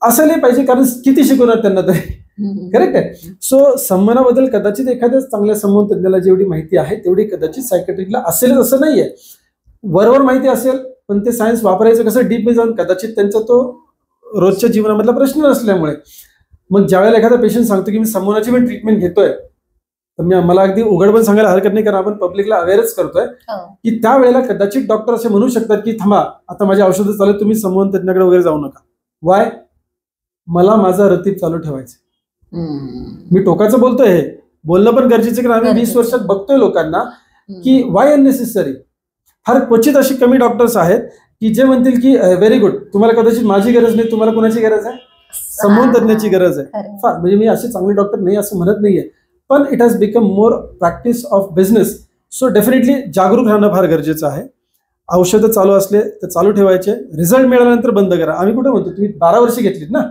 असं नाही पाहिजे, कारण किती शिकवणार त्यांना तरी. करेक्ट आहे. सो संमनाबद्दल कदाचित एखाद्या चांगल्या संमोहन तज्ञाला जेवढी माहिती आहे तेवढी कदाचित सायकॅट्रिकला असेलच असं नाहीये. वरवर माहिती असेल पण ते सायन्स वापरायचं कसं डीप मध्ये जाऊन कदाचित त्यांचा तो रोजच्या जीवनामधला प्रश्न नसल्यामुळे. मग ज्यावेळेला एखादा पेशंट सांगतो की मी संमोहनाची पण ट्रीटमेंट घेतोय, तर मला अगदी उघड पण सांगायला हरकत नाही, कारण आपण पब्लिकला अवेअरच करतोय की त्यावेळेला कदाचित डॉक्टर असे म्हणू शकतात की थांबा आता माझी औषधं चालू, तुम्ही संमोहन तज्ञाकडे वगैरे जाऊ नका. वाय, मला माझा रतीब चालू ठेवायचं. मी टोकाचं बोलतोय, हे बोलणं पण गरजेचं, कारण आम्ही 20 वर्षात बघतोय लोकांना की वाय अननेसेसरी. फार क्वचित अशी कमी डॉक्टर्स आहेत की जे म्हणतील की व्हेरी गुड, तुम्हाला कदाचित माझी गरज नाही, तुम्हाला कोणाची गरज आहे, संमोहन तज्ञाची गरज आहे. फार म्हणजे मी असे चांगले डॉक्टर नाही असं म्हणत नाहीये, पण it has become more practice of business. So definitely जागरूक राहणं फार गरजेचं आहे. औषधं चालू असले तर चालू ठेवायचे, रिझल्ट मिळाल्यानंतर बंद करा. आम्ही कुठे म्हणतो तुम्ही 12 वर्ष घेतलीत ना,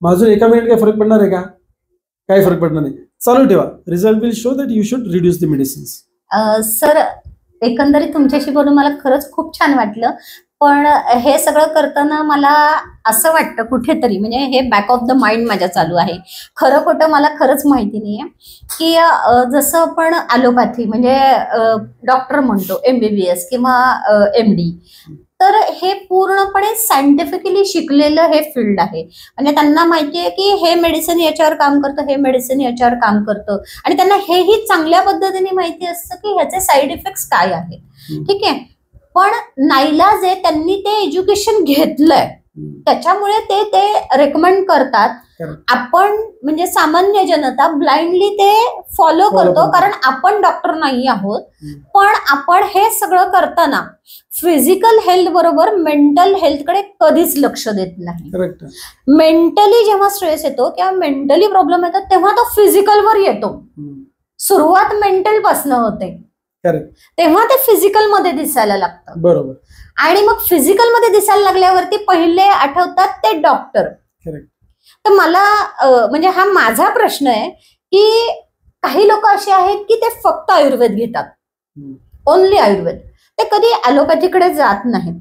माझून एका मिनिट काय फरक पडणार आहे का, काही फरक पडणार नाही, चालू ठेवा. Result will show that you should reduce the medicines. Sir, एकंदरीत तुमच्याशी बोलून मला खरंच खूप छान वाटलं, पण हे सगळं करताना मला असं वाटतं कुठेतरी, म्हणजे हे बॅक ऑफ द माइंड माझ्या चालू आहे, खरं खोटं मला खरंच माहिती नाहीये, की जसं आपण ॲलोपॅथी म्हणजे डॉक्टर म्हणतो, MBBS किंवा MD, तर हे पूर्णपणे सायंटिफिकली शिकलेलं हे फील्ड आहे. म्हणजे त्यांना माहिती आहे की हे मेडिसिन याच्यावर काम करतं, हे मेडिसिन याच्यावर काम करतं, आणि त्यांना हेही चांगल्या पद्धतीने माहिती असतं की ह्याचे साईड इफेक्ट्स काय आहेत. ठीक आहे, पण नाईलाज आहे त्यांनी ते एज्युकेशन घेतलंय, त्याच्यामुळे ते ते रेकमेंड करतात. आपण म्हणजे सामान्य जनता ब्लाइंडली ते फॉलो करतो, कारण आपण डॉक्टर नाही आहोत. पण आपण हे सगळं करताना फिजिकल हेल्थ बरोबर मेंटल हेल्थकडे कधीच लक्ष देत नाही. मेंटली जेव्हा स्ट्रेस येतो किंवा मेंटली प्रॉब्लेम येतात तेव्हा तो फिजिकलवर येतो. सुरुवात मेंटल पासून होते, तेव्हा ते फिजिकल मध्ये दिसायला लागतं. बरोबर. आणि मग फिजिकल मध्ये दिसायला लागल्यावरती पहिले आठवतात ते डॉक्टर. तर मला म्हणजे हा माझा प्रश्न आहे की काही लोक असे आहेत की ते फक्त आयुर्वेद घेतात, ओनली आयुर्वेद, ते कधी ॲलोपॅथीकडे जात नाहीत.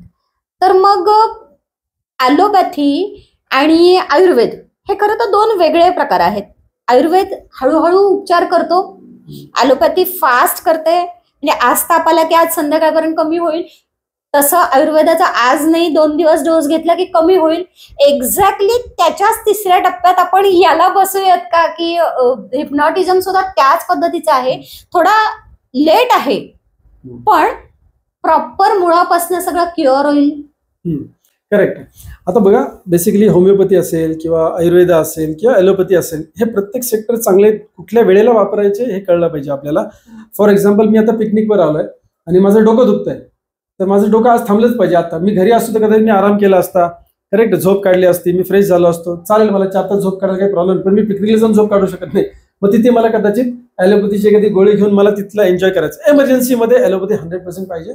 तर मग ॲलोपॅथी आणि आयुर्वेद हे खरं तर दोन वेगळे प्रकार आहेत. आयुर्वेद हळूहळू उपचार करतो, ॲलोपॅथी फास्ट करते, म्हणजे आज ताप आला की आज संध्याकाळपर्यंत कमी होईल. तसं आयुर्वेदाचा आज नाही 2 दिवस डोस घेतला की कमी होईल. एक्झॅक्टली त्याच्याच तिसऱ्या टप्प्यात आपण याला बसूयात का की हिप्नॉटिझम सुद्धा त्याच पद्धतीचा आहे, थोडा लेट आहे पण प्रॉपर मुळापासून सगळं क्युअर होईल. करेक्ट. आता बघा, बेसिकली होमिओपॅथी असेल किंवा आयुर्वेद असेल किंवा ॲलोपॅथी असेल, हे प्रत्येक सेक्टर चांगले कुठल्या वेळेला वापरायचे हे कळलं पाहिजे आपल्याला. फॉर एक्झाम्पल, मी आता पिकनिकवर आलोय आणि माझं डोकं दुखतंय, तर माझं डोकं आज थांबलंच पाहिजे. आता मी घरी असतो तर कदाचित मी आराम केला असता, करेक्ट, झोप काढली असती, मी फ्रेश झालो असतो, चालेल, मला 4 तास झोप काढायला काही प्रॉब्लेम. पण मी पिकनिकला जाऊन झोप काढू शकत नाही. मग तिथे मला कदाचित ॲलोपॅथीची एखादी गोळी घेऊन मला तिथला एन्जॉय करायचं. एमर्जन्सीमध्ये ॲलोपॅथी 100% पाहिजे.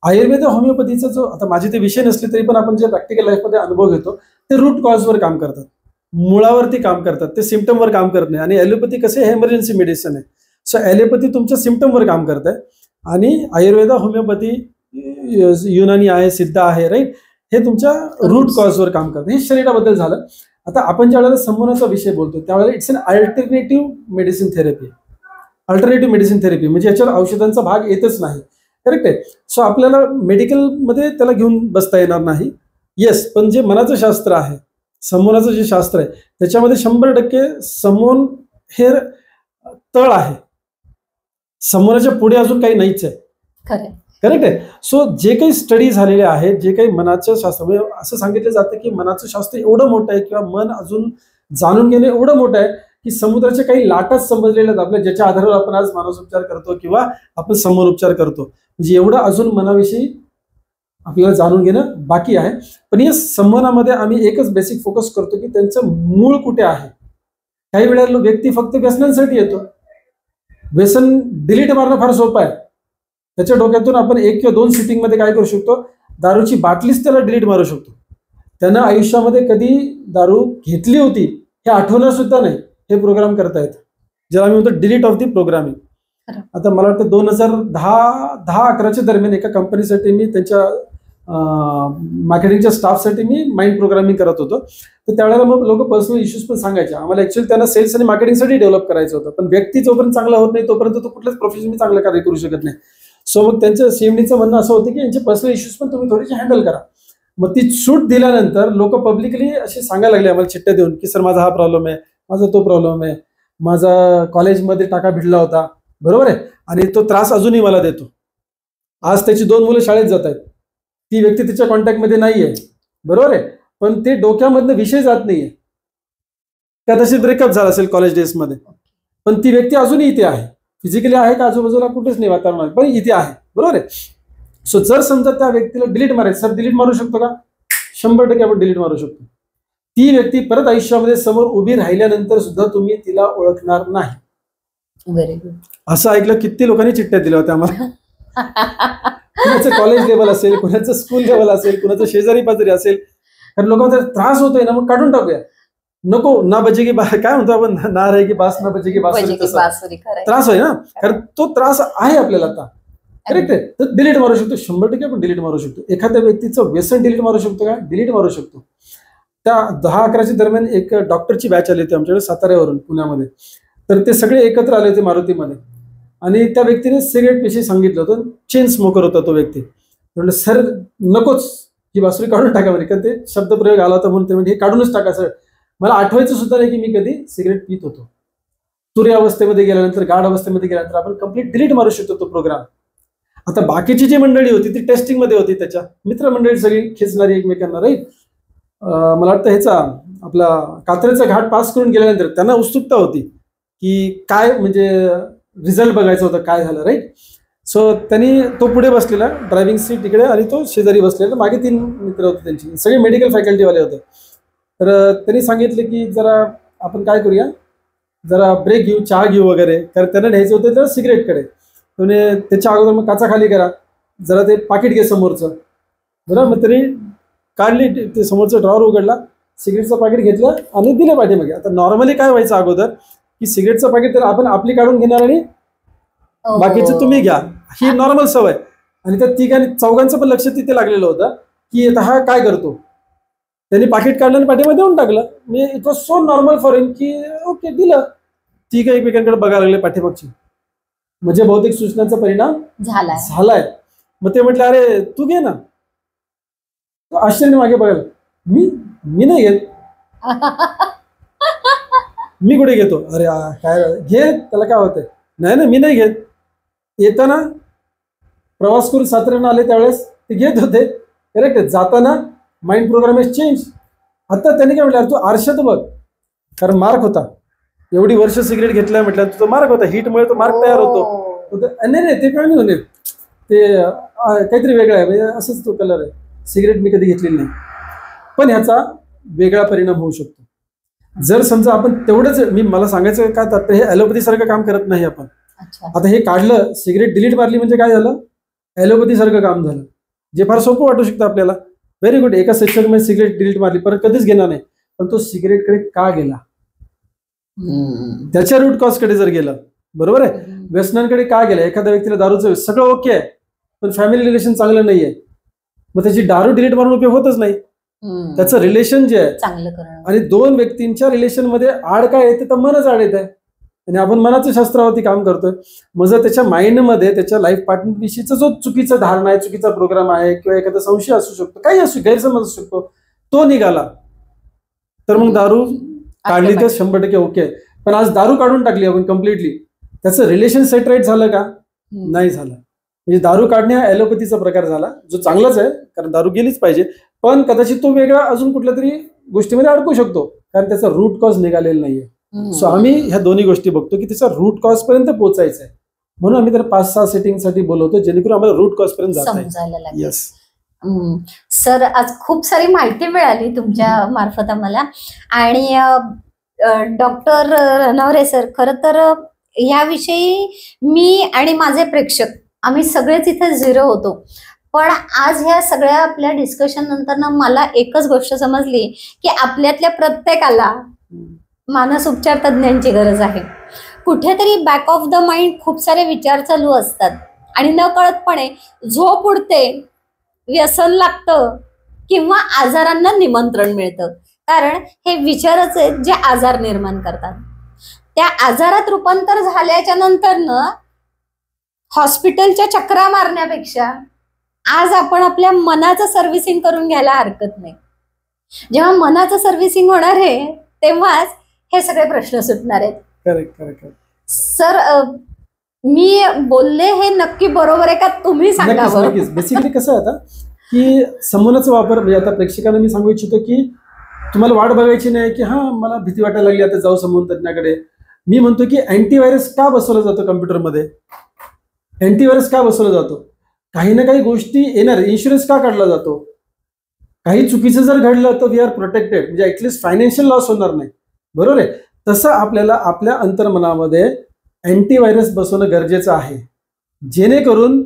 आयुर्वेद होमिओपॅथीचा जो, आता माझे ते विषय नसले तरी पण आपण जे प्रॅक्टिकल लाईफमध्ये अनुभव घेतो, ते रूट कॉजवर काम करतात, मुळावरती काम करतात, ते सिम्पटमवर काम करत नाही. आणि ॲलोपॅथी कसे, हे एमर्जन्सी मेडिसिन आहे. सो ॲलोपॅथी तुमच्या सिम्पटमवर काम करत आहे आणि आयुर्वेद होमिओपॅथी युनानी आहे, सिद्ध आहे, राईट, हे तुमच्या रूट कॉजवर काम करतात. हे शरीराबद्दल झालं. आता आपण ज्या वेळेला संमोहनाचा विषय बोलतो त्यावेळेला it's an alternative medicine therapy. Alternative medicine therapy म्हणजे याच्यावर औषधांचा भाग येतच नाही, करेक्ट आहे. सो आपल्याला मेडिकलमध्ये त्याला घेऊन बसता येणार नाही. येस, पण जे मनाचं शास्त्र आहे, संमोहनाचं जे शास्त्र आहे, त्याच्यामध्ये 100% संमोहन हे तळ आहे. संमोहनाच्या पुढे अजून काही नाहीच आहे. करेक्ट आहे. सो जे काही स्टडी झालेले आहेत, जे काही मनाचं शास्त्र, म्हणजे असं सांगितलं जातं की मनाचं शास्त्र एवढं मोठं आहे किंवा मन अजून जाणून घेणे एवढं मोठं आहे की समुद्राच्या काही लाटाच समजलेल्या आहेत आपल्या, ज्याच्या आधारावर आपण आज मानसोपचार करतो किंवा आपण संमोहन उपचार करतो. म्हणजे एवढं अजून मनाविषयी आपल्याला जाणून घेणं बाकी आहे. पण या संमोहनामध्ये आम्ही एकच बेसिक फोकस करतो की त्यांचं मूळ कुठे आहे. काही वेळेला व्यक्ती फक्त व्यसनांसाठी येतो. व्यसन डिलीट मारणं फार सोपं आहे. त्याच्या डोक्यातून आपण 1 किंवा 2 सिटिंगमध्ये काय करू शकतो, दारूची बाटलीच त्याला डिलीट मारू शकतो. त्यानं आयुष्यामध्ये कधी दारू घेतली होती हे आठवणं सुद्धा नाही, हे प्रोग्राम करता येतं, ज्याला आम्ही म्हणतो डिलीट ऑफ दी प्रोग्रामिंग. आता मला वाटतं 2010-11च्या दरम्यान एका कंपनीसाठी मी त्यांच्या मार्केटिंगच्या स्टाफसाठी मी माइंड प्रोग्रामिंग करत होतो. तर त्यावेळेला मग लोक पर्सनल इश्यूज पण सांगायचे आम्हाला. ऍक्च्युअली त्यांना सेल्स आणि मार्केटिंगसाठी डेव्हलप करायचं होतं, पण व्यक्ती जोपर्यंत चांगला होत नाही तोपर्यंत तो कुठल्याच प्रोफेशनमध्ये चांगलं कार्य करू शकत नाही. सो मग त्यांचं सीएमडीचं म्हणणं असं होतं की यांचे पर्सनल इश्यूज पण तुम्ही थोडीशी हँडल करा. मग ती सूट दिल्यानंतर लोक पब्लिकली असे सांगायला लागले आम्हाला चिठ्ठ्या देऊन की सर माझा हा प्रॉब्लेम आहे, माझा तो प्रॉब्लेम आहे, माझा कॉलेजमध्ये टाका भिडला होता, बरोबर आहे, आणि तो त्रास अजूनही मला देतो. आज त्याची 2 मुलं शाळेत जात आहेत, ती व्यक्ती तिच्या कॉन्टॅक्टमध्ये नाही आहे, बरोबर आहे, पण ते डोक्यामधनं विषय जात नाहीये. कदाचित ब्रेकअप झाला असेल कॉलेज डेजमध्ये, पण ती व्यक्ती अजूनही इथे आहे. फिजिकली आहे का आजूबाजूला कुठेच नाही वातावरण, पण इथे आहे, बरोबर आहे. सो जर समजा त्या व्यक्तीला डिलीट मारायचं, सर डिलीट मारू शकतो का? 100% आपण डिलीट मारू शकतो. ती व्यक्ती परत आयुष्यामध्ये समोर उभी राहिल्यानंतर सुद्धा तुम्ही तिला ओळखणार नाही. Very good. असं ऐकलं किती लोकांनी चिठ्ठ्या दिल्या होत्या आम्हाला. कुणाचं कॉलेज लेवल असेल, कुणाचं स्कूल लेवल असेल, कुणाचं शेजारी पाजारी असेल, कारण लोकांना त्रास होतोय ना, मग काढून टाकूया. नको ना बजेगी काय म्हणतो आपण, ना रहेगी बास ना बजेगी बासुरी, त्रास आहे ना, कारण तो त्रास आहे आपल्याला आता, करेक्ट आहे. तर डिलीट मारू शकतो, 100% आपण डिलीट मारू शकतो. एखाद्या व्यक्तीचं व्यसन डिलीट मारू शकतो का? डिलीट मारू शकतो. त्या 10-11च्या दरम्यान एक डॉक्टरची बॅच आली होती आमच्याकडे साताऱ्यावरून पुण्यामध्ये. तर ते सगळे एकत्र आले होते मारुतीमध्ये आणि त्या व्यक्तीने सिगरेट विषयी सांगितलं होतं. चेन स्मोकर होता तो व्यक्ती. म्हटलं सर नकोच, ही बासुरी काढून टाका म्हणजे, कारण ते शब्दप्रयोग आला होता म्हणून ते म्हणजे हे काढूनच टाका सर. मला आठवायचं सुद्धा नाही की मी कधी सिगरेट पित होतो. तुर्य अवस्थेमध्ये गेल्यानंतर, गाढ अवस्थेमध्ये गेल्यानंतर आपण कम्प्लीट डिलीट मारू शकतो तो प्रोग्राम. आता बाकीची जी मंडळी होती ती टेस्टिंग मध्ये होती, त्याच्या मित्रमंडळी सगळी खेचणारी एकमेकांना, राईट. मला वाटतं ह्याचा आपला कात्रेचा घाट पास करून गेल्यानंतर त्यांना उत्सुकता होती की काय म्हणजे रिझल्ट बघायचा होता, काय झालं, राईट. सो त्यांनी तो पुढे बसलेला ड्रायव्हिंग सीट इकडे आणि तो शेजारी बसलेला, मागे 3 मित्र होते त्यांची, सगळे मेडिकल फॅकल्टीवाले होते. तर त्यांनी सांगितलं की जरा आपण काय करूया, जरा ब्रेक घेऊ, चहा घेऊ वगैरे. तर त्यांना न्यायचं होतं तर सिगरेटकडे. त्याने त्याच्या अगोदर मग काचा खाली करा, जरा ते पाकिट घे समोरचं, बरं. मग तरी काढली, ते समोरचं ड्रॉवर उघडला, सिगरेटचं पाकिट घेतलं आणि दिलं पाठीमागे. आता नॉर्मली काय व्हायचं अगोदर की सिगरेटचं पाकिट तर आपण आपली काढून घेणार आणि बाकीचं तुम्ही घ्या, ही नॉर्मल सवय. आणि त्या तिघांनी चौघांचं पण लक्ष तिथे लागलेलं होतं की आता हा काय करतो. त्यांनी पाकिट काढलं आणि पाठीमध्ये देऊन टाकलं. मी it was so normal for him की ओके दिलं. तिघं एकमेकांकडे बघायला लागले पाठीमागची, म्हणजे बहुतेक सूचनांचा परिणाम झालाय. मग ते म्हटलं अरे तू घे ना. आश्चर्याने मागे बघायला, मी नाही घेत. मी कुठे घेतो, अरे काय घे, त्याला काय होतंय. नाही मी नाही घेत. येताना प्रवास करून साताऱ्यानं आले त्यावेळेस ते घेत होते, करेक्ट. जाताना माइंड प्रोग्राम इज चेंज. आता त्यांनी काय म्हटलं, तू आरशात बघ, कारण मार्क होता, एवढी वर्ष सिगरेट घेतलाय म्हटलं, तुझा मार्क होता, हीटमुळे तो मार्क तयार होतो. नाही ते काय नाही होणे, ते काहीतरी वेगळं आहे, म्हणजे असंच तो कलर आहे. सिगरेट मी कधी घेतलेली नाही, पण ह्याचा वेगळा परिणाम होऊ शकतो जर समजा आपण तेवढंच. मला सांगायचं काय तात्पर्य, हे ॲलोपॅथी सारखं काम करत नाही आपण. आता हे काढलं, सिगरेट डिलीट मारली म्हणजे काय झालं, ॲलोपॅथी सारखं काम झालं, जे फार सोपं वाटू शकतं आपल्याला. व्हेरी गुड, एका सेक्शनमध्ये सिगरेट डिलीट मारली, परत कधीच घेणार नाही. पण तो सिगरेटकडे का गेला, त्याच्या रूट कॉजकडे जर गेलं, बरोबर आहे. व्यसनांकडे का गेला, एखाद्या व्यक्तीला दारूचं सगळं ओके आहे पण फॅमिली रिलेशन चांगलं नाहीये, मग त्याची दारू डिलीट मारून उपयोग होतच नाही. त्याचं रिलेशन जे आहे चांगलं करणं, आणि 2 व्यक्तींच्या रिलेशन मध्ये आड काय येते तर मनच आड येत आहे, आणि आपण मनाच्या शास्त्रावरती काम करतोय. मग जर त्याच्या माइंडमध्ये त्याच्या लाईफ पार्टनर विषयीचा जो चुकीचा धारणा आहे, चुकीचा प्रोग्राम आहे, किंवा एखादा संशय असू शकतो, काही असू, गैरसमज असू शकतो, तो निघाला तर मग दारू काढली तर 100% ओके आहे. पण आज दारू काढून टाकली आपण कम्प्लिटली, त्याचं रिलेशन सेट राईट झालं का, नाही झालं. म्हणजे दारू काढणे हा ॲलोपॅथीचा प्रकार झाला, जो चांगलाच आहे, कारण दारू गेलीच पाहिजे, पण कदाचित तो वेगळा अजून कुठल्या तरी गोष्टीमध्ये अडकू शकतो, कारण त्याचा रूट कॉज निघालेला नाहीये. सो आम्ही ह्या दोन्ही गोष्टी बघतो की त्याचा रूट कॉज पर्यंत पोहोचायचं आहे, म्हणून आम्ही त्याला 5-6 सेटिंगसाठी बोलवतो, जेणेकरून आम्हाला रूट कॉज पर्यंत समजायला लागेल. येस सर, आज खूप सारी माहिती मिळाली तुमच्या मार्फत आम्हाला. आणि डॉक्टर रनवरे सर, खरं तर याविषयी मी आणि माझे प्रेक्षक आम्ही सगळेच इथे झिरो होतो, पण आज ह्या सगळ्या आपल्या डिस्कशन नंतर ना मला एकच गोष्ट समजली की आपल्यातल्या प्रत्येकाला मानसोपचार तज्ञांची गरज आहे. कुठेतरी बॅक ऑफ द माइंड खूप सारे विचार चालू असतात आणि न कळतपणे झोप उडते, व्यसन लागतं किंवा आजारांना निमंत्रण मिळतं, कारण हे विचारच आहेत जे आजार निर्माण करतात. त्या आजारात रूपांतर झाल्याच्या नंतर न हॉस्पिटलच्या चक्रा मारण्यापेक्षा आज आपण आपल्या मनाचं सर्व्हिसिंग करून घ्यायला हरकत नाही. जेव्हा मनाचं सर्व्हिसिंग होणार आहे तेव्हाच हे सगळे प्रश्न सुटणार आहेत. करेक्ट. सर, मी बोलले हे नक्की बरोबर आहे का, तुम्ही सांगा. बेसिकली कसं आहे आता की संमोनाचा वापर, म्हणजे आता प्रेक्षकांना मी सांगू इच्छितो की तुम्हाला वाट बघायची नाही की हा मला भीती वाटायला लागली आता जाऊ संमोन तज्ञाकडे. मी म्हणतो की अँटीव्हायरस का बसवला जातो कम्प्युटरमध्ये, अँटीव्हायरस का बसवला जातो, काही ना काही गोष्टी येणार, इन्शुरन्स का काढला जातो, काही चुकीचं जर घडलं तर वी आर प्रोटेक्टेड, म्हणजे ऍटलिस्ट फायनान्शियल लॉस होणार नाही, बरोबर आहे. तसं आपल्याला आपल्या अंतर्मनामध्ये अँटीव्हायरस बसवणं गरजेचं आहे, जेणेकरून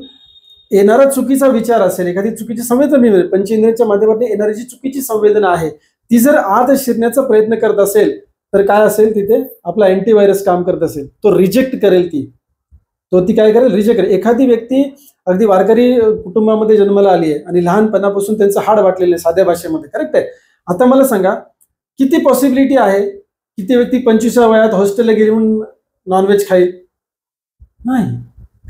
येणारा चुकीचा विचार असेल, एखादी चुकीची संवेदना, पंचेंद्रियांच्या माध्यमातून येणारी जी चुकीची संवेदना आहे ती जर आत शिरण्याचा प्रयत्न करत असेल तर काय असेल, तिथे आपला अँटीव्हायरस काम करत असेल, तो रिजेक्ट करेल, ती काय करेल, रिजेक्ट करेल. एखादी व्यक्ती अगदी वारकरी कुटुंबामध्ये जन्माला आली आहे आणि लहानपणापासून त्यांचं हाड वाटलेलं आहे साध्या भाषेमध्ये, करेक्ट आहे. आता मला सांगा किती पॉसिबिलिटी आहे की ती व्यक्ती 25व्या वयात हॉस्टेलला गेली म्हणून नॉनव्हेज खाईल, नाही,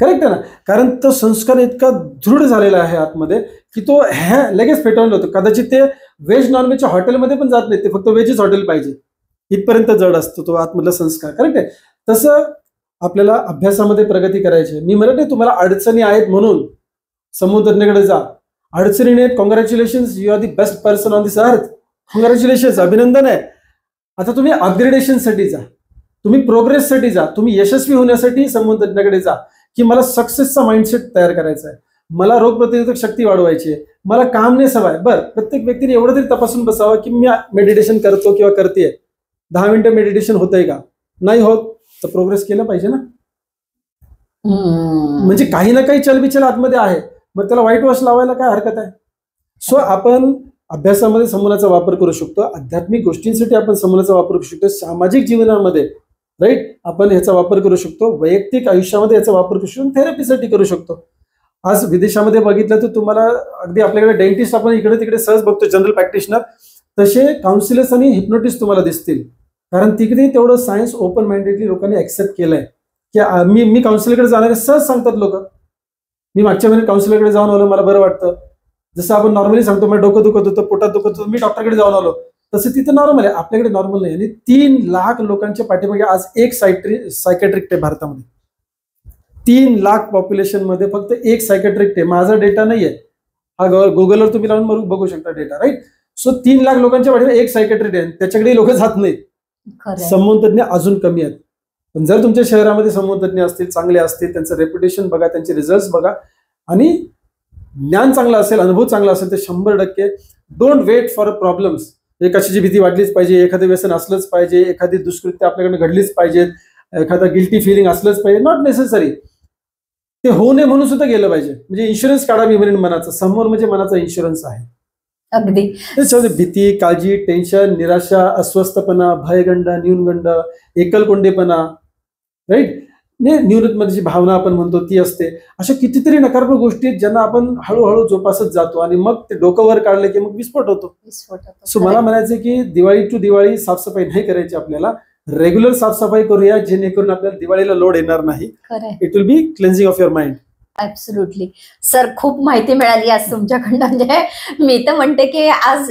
करेक्ट आहे ना, कारण तो संस्कार इतका दृढ झालेला आहे आतमध्ये की तो लगेच फेटाळून होतो. कदाचित ते व्हेज नॉनव्हेजच्या हॉटेलमध्ये पण जात नाही, ते फक्त व्हेजच हॉटेल पाहिजे, इथपर्यंत जड असतो तो आतमधला संस्कार, करेक्ट आहे. तसं आपल्याला अभ्यासामध्ये प्रगती करायची. मी म्हणत नाही तुम्हाला अडचणी आहेत म्हणून समूह तज्ञाकडे जा, अडचणी नाहीत, congratulations, you are the best person on this earth, congratulation, अभिनंदन आहे. आता तुम्ही अपग्रेडेशनसाठी जा, तुम्ही प्रोग्रेससाठी जा, तुम्ही यशस्वी होण्यासाठी संबंध तज्ञाकडे जा, की मला सक्सेसचा माइंडसेट तयार करायचा आहे, मला रोगप्रतिरोधक शक्ती वाढवायची आहे, मला काम नाही सवय. बरं, प्रत्येक व्यक्तीने एवढं तरी तपासून बसावं की मी मेडिटेशन करतो किंवा करते, 10 मिनिटं मेडिटेशन होतंय का, नाही होत तर प्रोग्रेस केलं पाहिजे ना. म्हणजे काही ना काही चलबिचल आतमध्ये आहे, मग त्याला व्हाईट वॉश लावायला काय हरकत आहे. सो आपण अभ्यासामध्ये समूहाचा वापर करू शकतो, आध्यात्मिक गोष्टींसाठी आपण समूहाचा वापर करू शकतो, सामाजिक जीवनामध्ये राईट आपण ह्याचा वापर करू शकतो, वैयक्तिक आयुष्यामध्ये याचा वापर करू शकतो, थेरपीसाठी करू शकतो. आज विदेशामध्ये बघितलं तर तुम्हाला अगदी आपल्याकडे डेंटिस्ट आपण इकडे तिकडे सहज बघतो, जनरल प्रॅक्टिशनर, तसे काउन्सिलर्स आणि हिप्नोटिस्ट तुम्हाला दिसतील. कारण तिकडे तेवढं सायन्स ओपन माइंडेडली लोकांनी ऍक्सेप्ट केलंय की मी काउन्सिलरकडे जाणारे सहज सांगतात लोक, मी मागच्या महिन्यात काउन्सिलरकडे जाऊन आलो, मला बरं वाटतं. जसं आपण नॉर्मली सांगतो मला डोकं दुखत होतं, पोटात दुखत होतं, मी डॉक्टरकडे जाऊन आलो, तसं तिथं नॉर्मल आहे, आपल्याकडे नॉर्मल नाही. आणि 3 लाख लोकांच्या पाठीमागे आज एक सायकॅट्रिस्ट आहे भारतामध्ये. 3 लाख पॉप्युलेशन मध्ये फक्त एक सायकॅट्रिस्ट आहे. माझा डेटा नाहीये हा, गुगलवर तुम्ही लावून बघू शकता डेटा, राईट. सो 3 लाख लोकांच्या पाठीमागे एक सायकॅट्रिस्ट आहे, त्याच्याकडे लोक जात नाहीत. संमोहन अजून कमी आहेत. पण जर तुमच्या शहरामध्ये संमोहन असतील, चांगले असतील, त्यांचं रेप्युटेशन बघा, त्यांचे रिझल्ट बघा, आणि ज्ञान चांगलं असेल, अनुभव चांगला असेल, तर 100% डोंट वेट फॉर प्रॉब्लेम्स. कशाची भीती वाढलीच पाहिजे, एखादं व्यसन असलंच पाहिजे, एखादी दुष्कृत्य आपल्याकडे घडलीच पाहिजे, एखादा गिल्टी फिलिंग असलंच पाहिजे, नॉट नेसेसरी. ते होऊ नये म्हणून सुद्धा गेलं पाहिजे. म्हणजे इन्शुरन्स काढा मी म्हणेन मनाचा, समोर म्हणजे मनाचा इन्शुरन्स आहे. अगदी त्याच्यामध्ये भीती, काळजी, टेन्शन, निराशा, अस्वस्थपणा, भयगंड, न्यूनगंड, एकलकोंडेपणा, राईट, न्यूनतेची भावना आपण म्हणतो ती असते. अशा कितीतरी नकारात्मक गोष्टी आहेत ज्यांना आपण हळूहळू जोपासत जातो आणि मग ते डोकं वर काढलं की मग विस्फोट होतो. सो मला म्हणायचं की दिवाळी टू दिवाळी साफसफाई नाही करायची, आपल्याला रेग्युलर साफसफाई करूया, जेणेकरून आपल्याला दिवाळीला लोड येणार नाही. It will be cleansing of your mind. Absolutely sir, खूप माहिती मिळाली आज तुमच्याकडनं. म्हणजे मी तर म्हणते की आज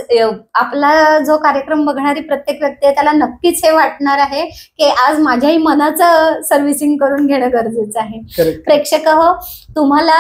आपला जो कार्यक्रम बघणारी प्रत्येक व्यक्ती आहे त्याला नक्कीच हे वाटणार आहे की आज माझ्याही मनाचं सर्व्हिसिंग करून घेणं गरजेचं आहे. प्रेक्षक हो, तुम्हाला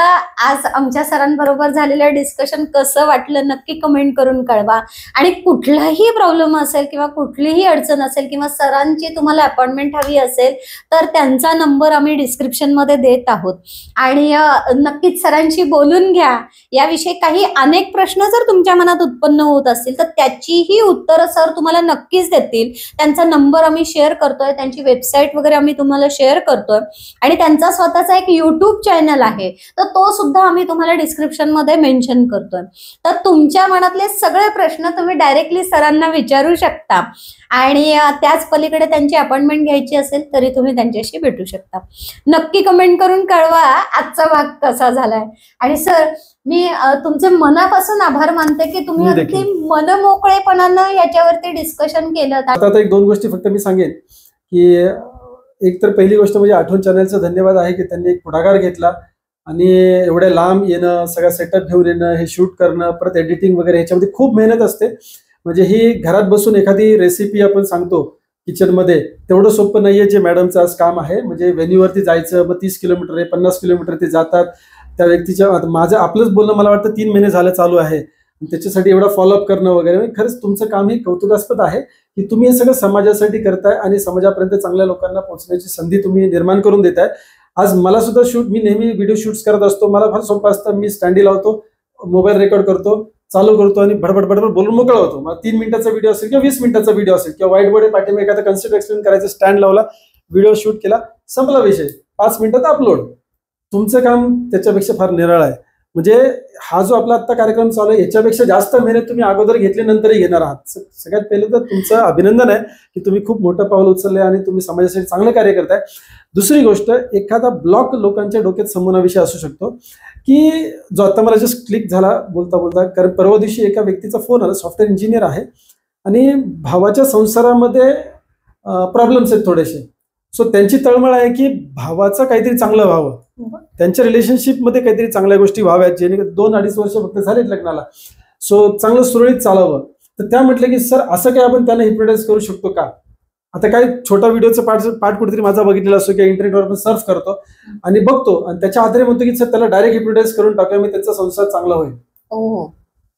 आज आमच्या सरांबरोबर झालेलं डिस्कशन कसं वाटलं नक्की कमेंट करून कळवा. आणि कुठलाही प्रॉब्लेम असेल किंवा कुठलीही अडचण असेल किंवा सरांची तुम्हाला अपॉइंटमेंट हवी असेल तर त्यांचा नंबर आम्ही डिस्क्रिप्शन मध्ये देत आहोत. आणि नक्कीच सरांशी बोलून घ्या. याविषयी काही अनेक प्रश्न जर तुमच्या मनात उत्पन्न होत असतील तर त्याचीही उत्तरं सर तुम्हाला नक्कीच देतील. त्यांचा नंबर आम्ही शेअर करतोय, त्यांची वेबसाईट वगैरे आम्ही तुम्हाला शेअर करतोय, आणि त्यांचा स्वतःचा एक युट्यूब चॅनल आहे तर तो सुद्धा आम्ही तुम्हाला डिस्क्रिप्शन मध्ये मेन्शन करतोय. तर तुमच्या मनातले सगळे प्रश्न तुम्ही डायरेक्टली सरांना विचारू शकता. आणि त्याच पलीकडे त्यांची अपॉइंटमेंट घ्यायची असेल तरी तुम्ही त्यांच्याशी भेटू शकता. नक्की कमेंट करून कळवा आजचा भाग कसा झालाय. आणि सर, मी तुमचे मनापासून आभार मानते की तुम्ही अगदी मनमोकळेपणानं याच्यावरती डिस्कशन केलं. आता 1-2 गोष्टी फक्त मी सांगेन की एक तर पहिली गोष्ट म्हणजे आठवण चॅनलचा धन्यवाद आहे की त्यांनी एक पुढाकार घेतला आणि एवढ्या लांब येणं, सगळा सेटअप घेऊन येणं, हे शूट करणं, परत एडिटिंग वगैरे, ह्याच्यामध्ये खूप मेहनत असते. म्हणजे ही घरात बसून एखादी रेसिपी आपण सांगतो किचनमध्ये, तेवढं सोपं नाहीये जे मॅडमचं आज काम आहे. म्हणजे व्हेन्यूवरती जायचं, मग 30 किलोमीटर आहे, 50 किलोमीटर ते जातात. त्या व्यक्तीच्या, माझं आपलंच बोलणं मला वाटतं 3 महिने झालं चालू आहे, त्याच्यासाठी एवढा फॉलोअप करणं वगैरे. खरंच तुमचं काम हे कौतुकास्पद आहे की तुम्ही हे सगळं समाजासाठी करताय आणि समाजापर्यंत चांगल्या लोकांना पोहोचण्याची संधी तुम्ही निर्माण करून देताय. आज मला सुद्धा मी नेहमी व्हिडिओ शूट्स करत असतो, मला फार सोपं असतं. मी स्टँडी लावतो, मोबाईल रेकॉर्ड करतो, चालू करतो आणि बडबड बोलून मोकळा होतो. मला 3 मिनिटाचा व्हिडिओ असेल किंवा 20 मिनिटाचा व्हिडिओ असेल किंवा व्हाईट बोर्ड पाठीमागे एखादा कन्सेप्ट एक्सप्लेन करायचं, स्टँड लावला, व्हिडिओ शूट केला, संपला विषय, 5 मिनिटात अपलोड. तुमचं काम त्याच्यापेक्षा फार निराळ आहे. म्हणजे हा जो आपला आता कार्यक्रम चालू आहे याच्यापेक्षा जास्त मेहनत तुम्ही अगोदर घेतली, नंतरही घेणार आहात. सगळ्यात पहिलं तर तुमचं अभिनंदन आहे की तुम्ही खूप मोठं पाऊल उचललंय आणि तुम्ही समाजासाठी चांगलं कार्य करताय. दुसरी गोष्ट, एखादा ब्लॉक लोकांच्या डोक्यात समूहाविषयी असू शकतो की जो आता मला जस्ट क्लिक झाला बोलता बोलता. कारण परवा दिवशी एका व्यक्तीचा फोन आला, सॉफ्टवेअर इंजिनियर आहे आणि भावाच्या संसारामध्ये प्रॉब्लेम्स आहेत थोडेसे. सो त्यांची तळमळ आहे की भावाचं काहीतरी चांगलं व्हावं, त्यांच्या रिलेशनशिपमध्ये काहीतरी चांगल्या गोष्टी व्हाव्यात, जेणेकरून 2-2.5 वर्ष फक्त झालेत लग्नाला. सो चांगलं सुरळीत चालावं. तर त्या म्हटलं की सर असं काय आपण त्यांना हिप्नोटाइज करू शकतो का. आता काय छोटा व्हिडिओचा पार्ट कुठेतरी माझा बघितलेला असतो किंवा इंटरनेटवर आपण सर्च करतो आणि बघतो आणि त्याच्या आधारे म्हणतो की सर त्याला डायरेक्ट हिप्नोटाइज करून टाकूया, मी त्यांचा संसार चांगला होईल.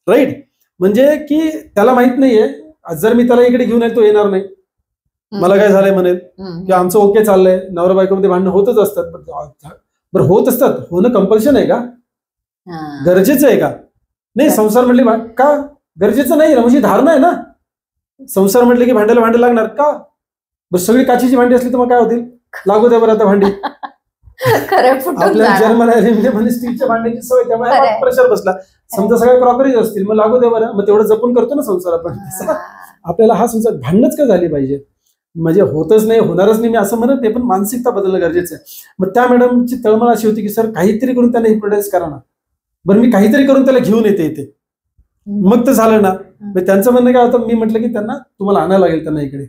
राईट. म्हणजे की त्याला माहित नाहीये जर मी त्याला इकडे घेऊन येईल तो येणार नाही, मला काय झालंय म्हणेल, की आमचं ओके चाललंय, नवरा बायकोमध्ये भांडणं होतच असतात. बरं होत असतात, होणं कंपल्शन आहे का, गरजेचं आहे का? नाही. संसार म्हटले का गरजेचं नाही ना, म्हणजे धारणा आहे ना. संसार म्हटले की भांड्याला लागणार का? बरं सगळी काचेची भांडी असली तर मग काय होतील, लागू द्या बरं आता भांडी. आपल्या जन्माला म्हणजे स्टीलच्या भांड्याची सवय, त्यामुळे प्रेशर बसला. समजा सगळ्या क्रॉकरीज असतील, मग लागू द्या बरं, मग तेवढं जपून करतो ना संसार आपण. आपल्याला हा संसार भांडणच का झाली पाहिजे, म्हणजे होतच नाही, होणारच नाही मी असं म्हणत नाही, पण मानसिकता बदलणं गरजेचं आहे. मग त्या मॅडमची तळमळ अशी होती की सर काहीतरी करून त्यांना हिप्नोटाइज करा ना. बरं मी काहीतरी करून त्याला घेऊन येते इथे, मग तर झालं ना. मग त्यांचं म्हणणं काय होतं, मी म्हटलं की त्यांना तुम्हाला आणायला लागेल त्यांना इकडे.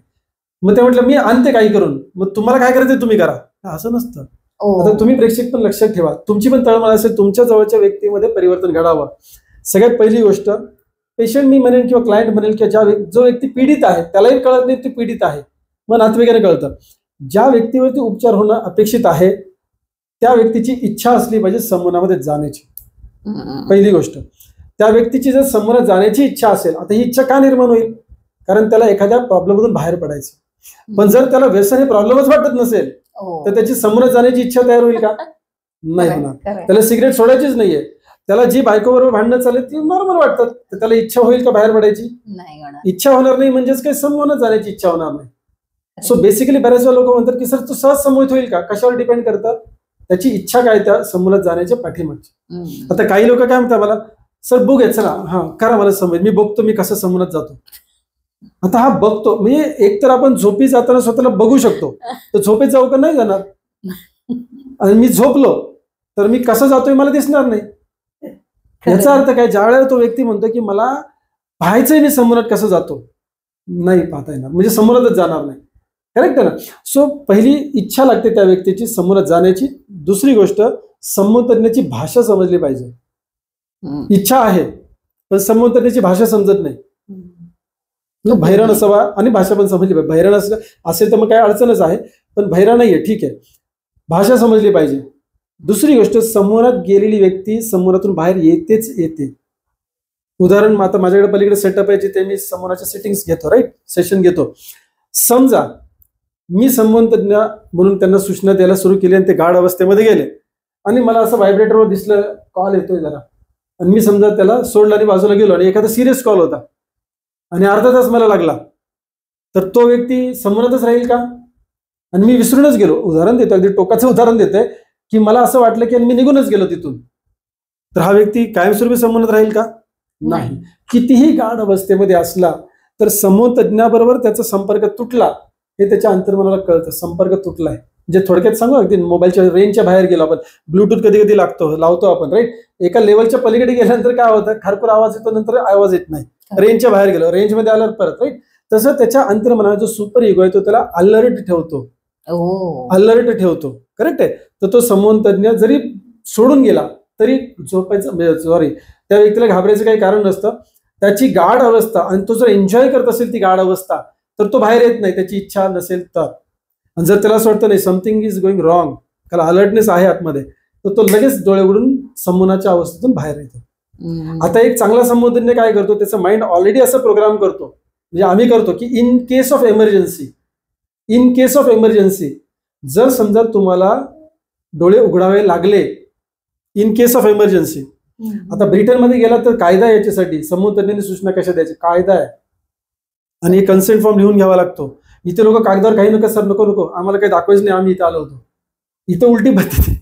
मग ते म्हटलं मी आणते काही करून, मग तुम्हाला काय करायचं तुम्ही करा. असं नसतं. आता तुम्ही प्रेक्षक पण लक्षात ठेवा, तुमची पण तळमळ असेल तुमच्या जवळच्या व्यक्तीमध्ये परिवर्तन घडावं. सगळ्यात पहिली गोष्ट, पेशंट मी म्हणेन किंवा क्लायंट म्हणेल किंवा जो व्यक्ती पीडित आहे त्यालाही कळत नाही ती पीडित आहे, मग नातेवाईकाने कळतं. ज्या व्यक्तीवरती उपचार होणं अपेक्षित आहे त्या व्यक्तीची इच्छा असली पाहिजे संमोहनामध्ये जाण्याची. पहिली गोष्ट, त्या व्यक्तीची जर संमोहनात जाण्याची इच्छा असेल, आता ही इच्छा का निर्माण होईल, कारण त्याला एखाद्या प्रॉब्लेममधून बाहेर पडायचं. पण जर त्याला व्यसन हे प्रॉब्लेमच वाटत नसेल तर त्याची समोर जाण्याची इच्छा तयार होईल का? नाही होणार. त्याला सिगरेट सोडायचीच नाहीये, त्याला जी बायकोबरोबर भांडणं चालेल ती नॉर्मल वाटतात, तर त्याला इच्छा होईल का बाहेर पडायची? इच्छा होणार नाही, म्हणजेच काही संमोहनात जाण्याची इच्छा होणार नाही. सो बेसिकली बऱ्याच वेळा लोक म्हणतात की सर तू सहज संमोहित होईल का? कशावर डिपेंड करतं, त्याची इच्छा काय त्या संमोहनात जाण्याच्या पाठीमागची. आता काही लोक काय म्हणतात मला, सर बघ चला हा करा मला संमोहित, मी बघतो मी कसं संमोहनात जातो. आता हा बघतो म्हणजे एक तर आपण झोपी जाताना स्वतःला बघू शकतो, तर झोपेत जाऊ का नाही जाणार, आणि मी झोपलो तर मी कसं जातोय मला दिसणार नाही. याचा अर्थ काय, ज्या वेळेला तो व्यक्ती म्हणतो की मला पाहायचंय मी संमोहनात कसं जातो, नाही पाहता येणार, म्हणजे संमोहनातच जाणार नाही. करेक्ट आहे ना. सो पहिली इच्छा लागते त्या व्यक्तीची संमोहनात जाण्याची. दुसरी गोष्ट, संमोहन तज्ञाची भाषा समजली पाहिजे. इच्छा आहे पण संमोहन तज्ञाची भाषा समजत नाही, बहिरा नसावा आणि भाषा पण समजली पाहिजे. बहिरा असेल तर मग काय अडचणच आहे, पण बहिरा नाहीये ठीक आहे, भाषा समजली पाहिजे. दुसरी गोष्ट, संमोहनात गेलेली व्यक्ती संमोहनातून बाहेर येतेच येते. उदाहरण आता माझ्याकडे पलीकडे सेटअप आहे जिथे मी संमोहनाच्या सेटिंग्स घेतो, राईट, सेशन घेतो. समजा मी संमोहन तज्ञ म्हणून त्यांना सूचना द्यायला सुरू केली आणि ते गाढ अवस्थेमध्ये गेले आणि मला असं व्हायब्रेटरवर दिसलं कॉल येतोय जरा, आणि मी समजा त्याला सोडलं आणि बाजूला गेलो आणि एखादा सिरियस कॉल होता आणि अर्धा तास मला लागला, तर तो व्यक्ती संमोहनातच राहील का? आणि मी विसरूनच गेलो, उदाहरण देतो, अगदी टोकाचं उदाहरण देतोय की मला असं वाटलं की मी निघूनच गेलो तिथून, तर हा व्यक्ती कायमस्वरूपी संमोहनात राहील का? नाही. कितीही गाढ अवस्थेमध्ये असला तर संमोहन तज्ञाबरोबर त्याचा संपर्क तुटला हे त्याच्या अंतर्मनाला कळतं, संपर्क तुटलाय. म्हणजे थोडक्यात सांगू, अगदी मोबाईलच्या रेंजच्या बाहेर गेलो आपण, ब्लूटूथ कधी कधी लावतो आपण, राईट, एका लेवलच्या पलीकडे गेल्यानंतर काय होतं, खरखर आवाज येतो, नंतर आवाज येत नाही, रेंजच्या बाहेर गेलो, रेंजमध्ये आल्यावर परत, राईट. तसं त्याच्या अंतर्मनाला जो सुपर इगो आहे तो त्याला अलर्ट ठेवतो, अलर्ट ठेवतो. करेक्ट आहे. तर तो संमोहन तज्ञ जरी सोडून गेला तरी झोपायचं, सॉरी, त्या व्यक्तीला घाबरायचं काही कारण नसतं. त्याची गाढ अवस्था आणि तो जर एन्जॉय करत असेल ती गाढ अवस्था तर तो बाहेर येत नाही, त्याची इच्छा नसेल तर. आणि जर त्याला असं वाटतं नाही समथिंग इज गोइंग रॉंग, त्याला अलर्टनेस आहे आतमध्ये, तर तो लगेच डोळे उघडून संमोहनाच्या अवस्थेतून बाहेर येतो. आता एक चांगला संमोहन काय करतो, त्याचा माइंड ऑलरेडी असं प्रोग्राम करतो, म्हणजे आम्ही करतो की इन केस ऑफ एमर्जन्सी जर समजा तुम्हाला डोळे उघडावे लागले, इन केस ऑफ एमर्जन्सी. आता ब्रिटनमध्ये गेला तर कायदा आहे याच्यासाठी, संमोहन तज्ञांनी सूचना कशा द्यायची, कायदा आहे आणि एक कन्सेंट फॉर्म लिहून घ्यावा लागतो. इथे लोक कागदावर काही नका सर, नको आम्हाला काही दाखवायचं नाही, आम्ही इथं आलो होतो. इथं उलटी पद्धती,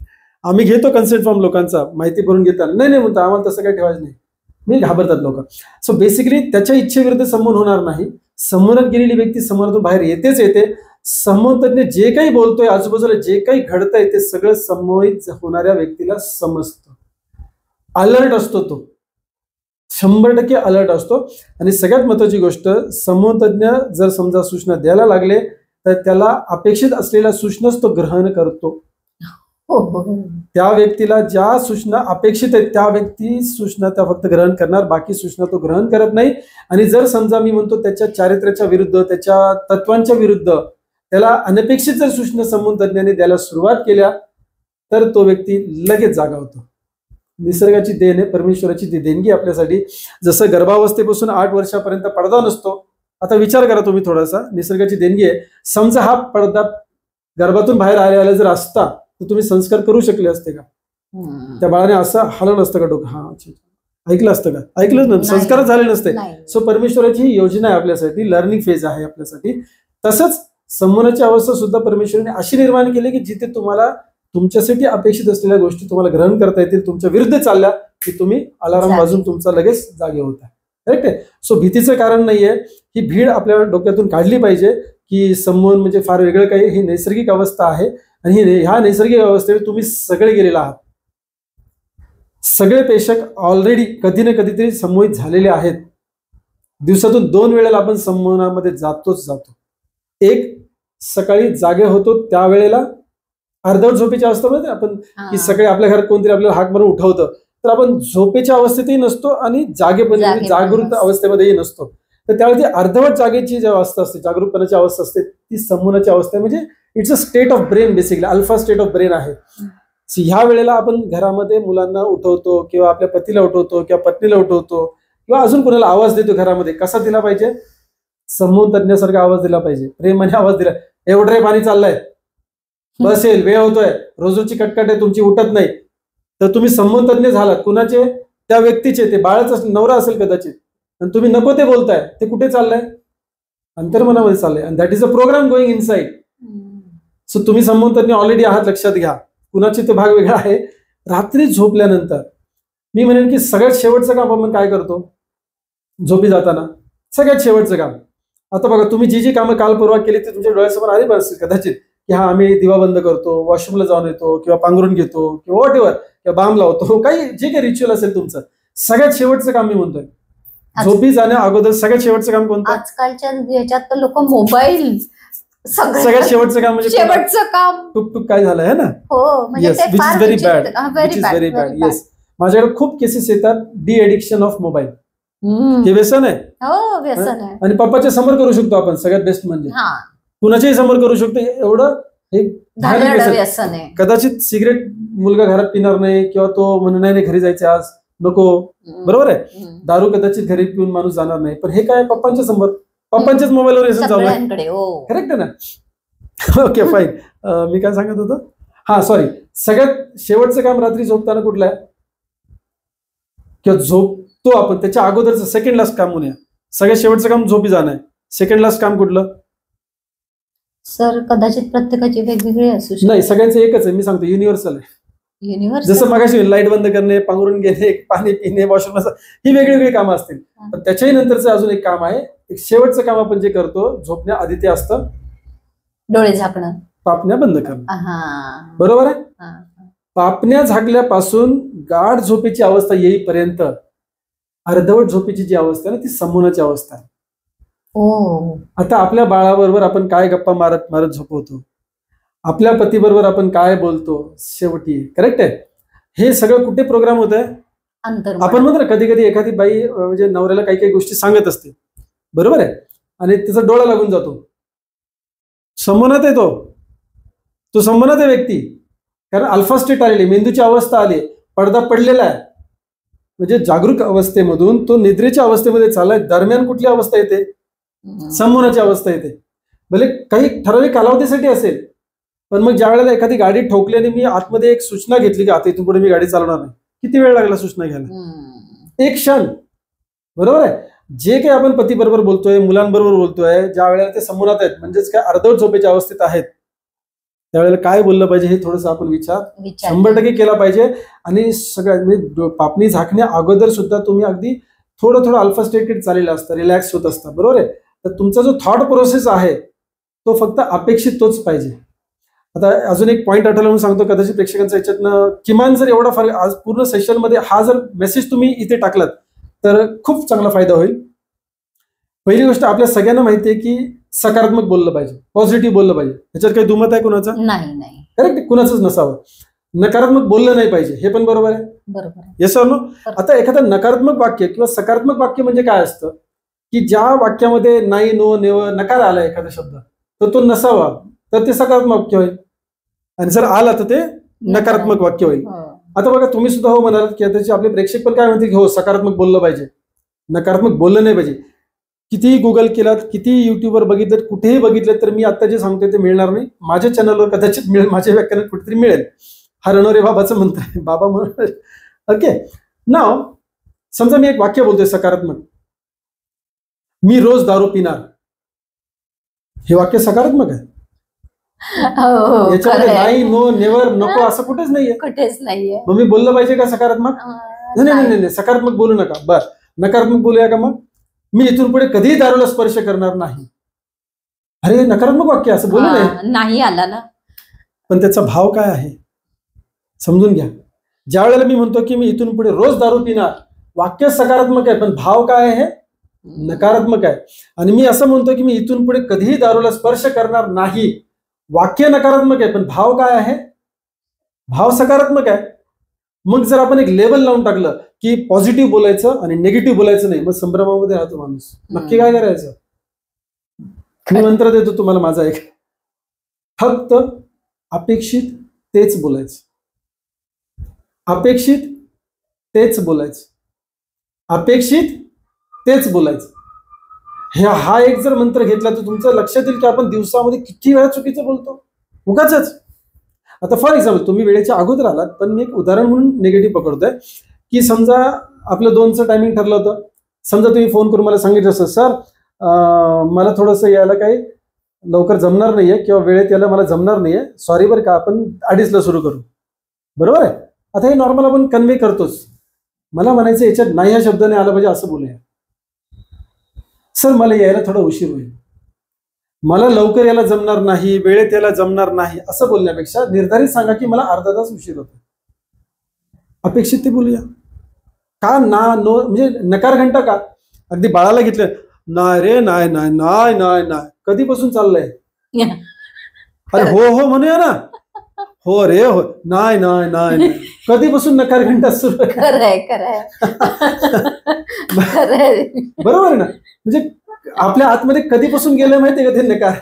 आम्ही घेतो कन्सेंट फॉर्म लोकांचा, माहिती भरून घेताना नाही म्हणतो आम्हाला तसं काही ठेवायचं नाही, मी घाबरतात लोक. सो बेसिकली त्याच्या इच्छेविरुद्ध संमोहन होणार नाही. संमोहनात गेलेली व्यक्ती संमोहनातून बाहेर येतेच येते. संमोहन तज्ञ जे काही बोलतोय, आजूबाजूला जे काही घडतंय ते सगळं संमोहित होणाऱ्या व्यक्तीला समजतं. अलर्ट असतो, तो 100% अलर्ट असतो. आणि सगळ्यात महत्वाची गोष्ट, संमोहन तज्ञ जर समजा सूचना द्यायला लागले तर त्याला अपेक्षित असलेल्या सूचनाच तो ग्रहण करतो. त्या व्यक्तीला ज्या सूचना अपेक्षित आहेत त्या व्यक्ती सूचना त्या फक्त ग्रहण करणार, बाकी सूचना तो ग्रहण करत नाही. आणि जर समजा मी म्हणतो त्याच्या चारित्र्याच्या विरुद्ध, त्याच्या तत्वांच्या विरुद्ध त्याला अनपेक्षित जर सूचना संमोहन तज्ञांनी द्यायला सुरुवात केल्या तर तो व्यक्ती लगेच जागा होतो. निसर्गाची देण आहे, परमेश्वराची ती देणगी आपल्यासाठी. जसं गर्भावस्थेपासून 8 वर्षापर्यंत पडदा नसतो, आता विचार करा तुम्ही थोडासा, निसर्गाची देणगी आहे. समजा हा पडदा गर्भातून बाहेर आलेला जर असता तर तुम्ही संस्कार करू शकले असते का? त्या बाळाने असं हलवलं असतं का डोकं? हा अच्छा, ऐकलं असतं का? ऐकलंच नाही, संस्कारच झाले नसते. सो परमेश्वराची ही योजना आहे आपल्यासाठी, लर्निंग फेज आहे आपल्यासाठी. तसंच संमोहनाची अवस्था सुद्धा परमेश्वराने अशी निर्माण केली की जिथे तुम्हाला तुमच्यासाठी अपेक्षित असलेल्या गोष्टी तुम्हाला ग्रहण करता येतील. तुमच्या विरुद्ध चालल्या की तुम्ही अलार्म वाजून तुमचा लगेच जागे होता. करेक्ट आहे. सो भीतीचं कारण नाहीये. ही भीड आपल्या डोक्यातून काढली पाहिजे की संमोहन म्हणजे फार वेगळं काही, ही नैसर्गिक अवस्था आहे. आणि ह्या नैसर्गिक अवस्थेवर तुम्ही सगळे गेलेला आहात. सगळे प्रेक्षक ऑलरेडी कधी ना कधीतरी संमोहित झालेले आहेत. दिवसातून 2 वेळेला आपण संमोहनामध्ये जातो. एक सकाळी जागे होतो त्यावेळेला अर्धवट झोपेच्या अवस्थेमध्ये आपण, की सकाळी आपल्या घरात कोणतरी आपल्याला हाक मारून उठवतं, तर आपण झोपेच्या अवस्थेतही नसतो आणि जागृत अवस्थेमध्येही नसतो. तर त्यावेळी अर्धवट जागेची जी अवस्था असते, जागरूकपणाची अवस्था असते, ती संमोहनाची अवस्था आहे. म्हणजे it's a state of brain, basically alpha state of brain आहे. ह्या वेळेला आपण घरामध्ये मुलांना उठवतो किंवा आपल्या पतीला उठवतो किंवा पत्नीला उठवतो किंवा अजून कोणाला आवाज देतो घरामध्ये. कसा दिला पाहिजे? संमोहन तज्ञासारखा आवाज दिला पाहिजे, प्रेमाने आवाज दिला. एवढं रे पाणी चाललंय, बसेल, वेळ होतोय, रोजची कटकट आहे, तुमची उठत नाही. तर तुम्ही संमोहन तज्ञ झालात. कुणाचे? त्या व्यक्तीचे. ते बाळच नवरा असेल कदाचित, आणि तुम्ही नको ते बोलताय. ते कुठे चाललंय? अंतर्मनामध्ये चाललंय. आणि that is a programme going inside. सो तुम्ही संमोहन तज्ञ ऑलरेडी आहात, लक्षात घ्या. कुणाचे तो भाग वेगळा आहे. रात्री झोपल्यानंतर मी म्हणेन की सगळ्यात शेवटचं काम आपण काय करतो झोपी जाताना? सगळ्यात शेवटचं काम. आता बघा, तुम्ही जी कामं काल परवा केली ते तुमच्या डोळ्यासमोर आली असेल कदाचित, की हा आम्ही दिवा बंद करतो, वॉशरूमला जाऊन येतो, किंवा पांघरून घेतो, किंवा व्हॉट एव्हर, किंवा बाम लावतो, काही जे काही रिच्युअल असेल तुमचं. सगळ्यात शेवटचं काम मी म्हणतोय, झोपी जाण्या अगोदर सगळ्यात शेवटचं काम कोणतं? आजकालच्या ह्याच्यात तर लोक मोबाईल सगळ्यात शेवटचं काम म्हणजे शेवटचं काम. टुक काय झालं आहे ना? हो, म्हणजे ते which is very bad. Very bad. Yes, माझ्याकडे खूप केसेस येतात डी एडिक्शन ऑफ मोबाईल. हे व्यसन आहे. हो, व्यसन आहे. आणि पप्पाच्या समोर करू शकतो आपण. सगळ्यात बेस्ट म्हणजे कुणाच्याही समोर करू शकतो. एवढं हे व्यसन आहे. कदाचित सिगरेट मुलगा घरात पिणार नाही, किंवा तो म्हणणार नाही घरी जायचे आज नको, बरोबर आहे. दारू कदाचित घरी पिऊन माणूस जाणार नाही. पण हे काय? पप्पांच्या समोर, पप्पांच्याच मोबाईलवर व्यसन चालू आहे. करेक्ट आहे ना? Okay, fine. मी काय सांगत होतो? हा, सॉरी. सगळ्यात शेवटचं काम रात्री झोपताना कुठलं आहे? किंवा झोपतो आपण त्याच्या अगोदरचं सेकंड लास्ट काम म्हणूया. सगळ्यात शेवटचं काम झोपी जाणं आहे. सेकंड लास्ट काम कुठलं? सर, कदाचित प्रत्येकाची वेगवेगळी असू शकते. नाही, सगळ्यांचं एकच आहे. मी सांगतो, युनिव्हर्सल आहे. जसं मगाशी लाईट बंद करणे, पांघरून घेणे, पाणी पिणे, वॉशरूम, ही वेगवेगळी कामं असतील. पण त्याच्याही नंतरचं अजून एक काम आहे. एक शेवटचं काम आपण जे करतो झोपण्या आधी, ते असतं डोळे झाकणं, पापण्या बंद करणं. बरोबर आहे. पापण्या झाकल्यापासून गाढ झोपेची अवस्था येईपर्यंत अर्धवट झोपेची जी अवस्था आहे ना, ती संमोहनाची अवस्था आहे. आता आपल्या बाळाबरोबर आपण काय गप्पा मारत मारत झोपवतो, आपल्या पतीबरोबर आपण काय बोलतो शेवटी, करेक्ट आहे. हे सगळं कुठे प्रोग्राम होत आहे? आपण म्हणतो ना, कधी कधी एखादी बाई म्हणजे नवऱ्याला काही काही गोष्टी सांगत असते, बरोबर आहे, आणि त्याचा डोळा लागून जातो. संमोहनात आहे तो संमोहनात आहे व्यक्ती. कारण अल्फा स्टेट आलेली, मेंदूची अवस्था आली, पडदा पडलेला आहे. म्हणजे जागरूक अवस्थेमधून तो निद्रेच्या अवस्थेमध्ये चाललाय. दरम्यान कुठली अवस्था येते? संमोहनाची अवस्था येते. भले काही ठराविक कालावधीसाठी असेल, पण मग ज्या वेळेला एखादी गाडी ठोकली आणि मी आतमध्ये एक सूचना घेतली की आता इथून पुढे मी गाडी चालवणार नाही, किती वेळ लागला सूचना घ्यायला? एक क्षण. बरोबर आहे. जे काही आपण पती बरोबर बोलतोय, मुलांबरोबर बोलतोय, ज्या वेळेला ते संमोहनात आहेत, म्हणजेच काय अर्धवट झोपेच्या अवस्थेत आहेत, त्यावेळेला काय बोललं पाहिजे हे थोडंसं आपण विचार 100% केला पाहिजे. आणि सगळ्यात म्हणजे पापणी झाकण्या अगोदर सुद्धा तुम्ही अगदी थोडं अल्फा स्टेट चाललेलं असतं, रिलॅक्स होत असतं, बरोबर आहे. तर तुमचा जो थॉट प्रोसेस आहे तो फक्त अपेक्षित तोच पाहिजे. आता अजून एक पॉईंट आठवला म्हणून सांगतो, कदाचित प्रेक्षकांच्या याच्यातनं किमान जर एवढा फरक आज पूर्ण सेशनमध्ये हा जर मेसेज तुम्ही इथे टाकलात तर खूप चांगला फायदा होईल. पहिली गोष्ट, आपल्या सगळ्यांना माहिती आहे की सकारात्मक बोललं पाहिजे, पॉझिटिव्ह बोललं पाहिजे. ह्याच्यात काही दुमत आहे कुणाचं? नाही. करेक्ट, कुणाचंच नसावं. नकारात्मक बोललं नाही पाहिजे, हे पण बरोबर आहे. Yes or no? आता एखादं नकारात्मक वाक्य किंवा सकारात्मक वाक्य म्हणजे काय असतं की ज्या वाक्यामध्ये नाही, नो, नेवर, नकार आला एखादा शब्द, तर तो नसावा, तर ते सकारात्मक वाक्य होईल. आणि जर आला तर ते नकारात्मक वाक्य होईल. आता बघा, तुम्ही सुद्धा हो म्हणाल की त्याचे आपले प्रेक्षक पण काय म्हणतील की हो सकारात्मक बोललं पाहिजे, नकारात्मक बोललं नाही पाहिजे. कितीही गुगल केलात, कितीही युट्यूबवर बघितलं, कुठेही बघितलं, तर मी आता जे सांगतोय ते मिळणार नाही. माझ्या चॅनलवर कदाचित मिळेल, माझ्या व्याख्यानात कुठेतरी मिळेल. हा रणोरे बाबाचं मंत्र आहे, बाबा म्हणून. ओके, नाव समजा मी एक वाक्य बोलतोय सकारात्मक, मी रोज दारू पिणार. हे वाक्य सकारात्मक आहे. याच्यामध्ये नाही, नो, नेव्हर, नको असं कुठेच नाहीये. कुठेच नाहीये. मग मी बोललं पाहिजे का सकारात्मक? नाही, सकारात्मक बोलू नका. बर, नकारात्मक बोलूया का मग? मी इथून पुढे कधीही दारूला स्पर्श करणार नाही. अरे नकारात्मक वाक्य, असं बोलू नये. नाही आला ना. पण त्याचा भाव काय आहे समजून घ्या. ज्या वेळेला मी म्हणतो की मी इथून पुढे रोज दारू पिणार, वाक्य सकारात्मक आहे, पण भाव काय आहे? नकारात्मक आहे. आणि मी असं म्हणतो की मी इथून पुढे कधीही दारूला स्पर्श करणार नाही, वाक्य नकारात्मक आहे, पण भाव काय आहे? भाव सकारात्मक आहे. मग जर आपण एक लेबल लावून टाकलं की पॉझिटिव्ह बोलायचं आणि निगेटिव्ह बोलायचं नाही, मग संभ्रमामध्ये राहतो माणूस. नक्की काय करायचं? मी मंत्र देतो तुम्हाला माझा एक, फक्त अपेक्षित तेच बोलायचं, अपेक्षित तेच बोलायचं, अपेक्षित तेच बोलायचं. हा एक जर मंत्र घेतला तर तुमचं लक्षात येईल की आपण दिवसामध्ये किती वेळा चुकीचं बोलतो, उगाचच. आता फॉर एक्झाम्पल, तुम्ही वेळेच्या अगोदर आलात, पण मी एक उदाहरण म्हणून निगेटिव्ह पकडतोय की समजा आपलं 2चं टायमिंग ठरलं होतं. समजा तुम्ही फोन करून मला सांगितलं असं, सर मला थोडंसं यायला काही लवकर जमणार नाहीये किंवा वेळेत यायला मला जमणार नाहीये, सॉरी बरं का, आपण 2:30ला सुरू करू. बरोबर आहे. आता हे नॉर्मल आपण कन्वे करतोच. मला म्हणायचं याच्यात नाही या शब्दाने आलं पाहिजे, असं बोलूया. सर मला यायला थोडा उशीर होईल, मला लवकर यायला जमणार नाही, वेळेत यायला जमणार नाही, असं बोलण्यापेक्षा निर्धारित सांगा की मला अर्धा तास उशीर होतो. अपेक्षित ते बोलूया. का ना, नो म्हणजे नकार घंटा का? अगदी बाळाला घेतलं, नाही रे, नाही नाही नाही नाही नाही, कधीपासून चाललंय? अरे हो हो म्हणूया ना, हो रे हो, नाही नाही नाही, कधीपासून नकार घंटा सुरू आहे? बरोबर आहे ना. म्हणजे आपल्या आतमध्ये कधीपासून गेलं माहितीये का ते नकार?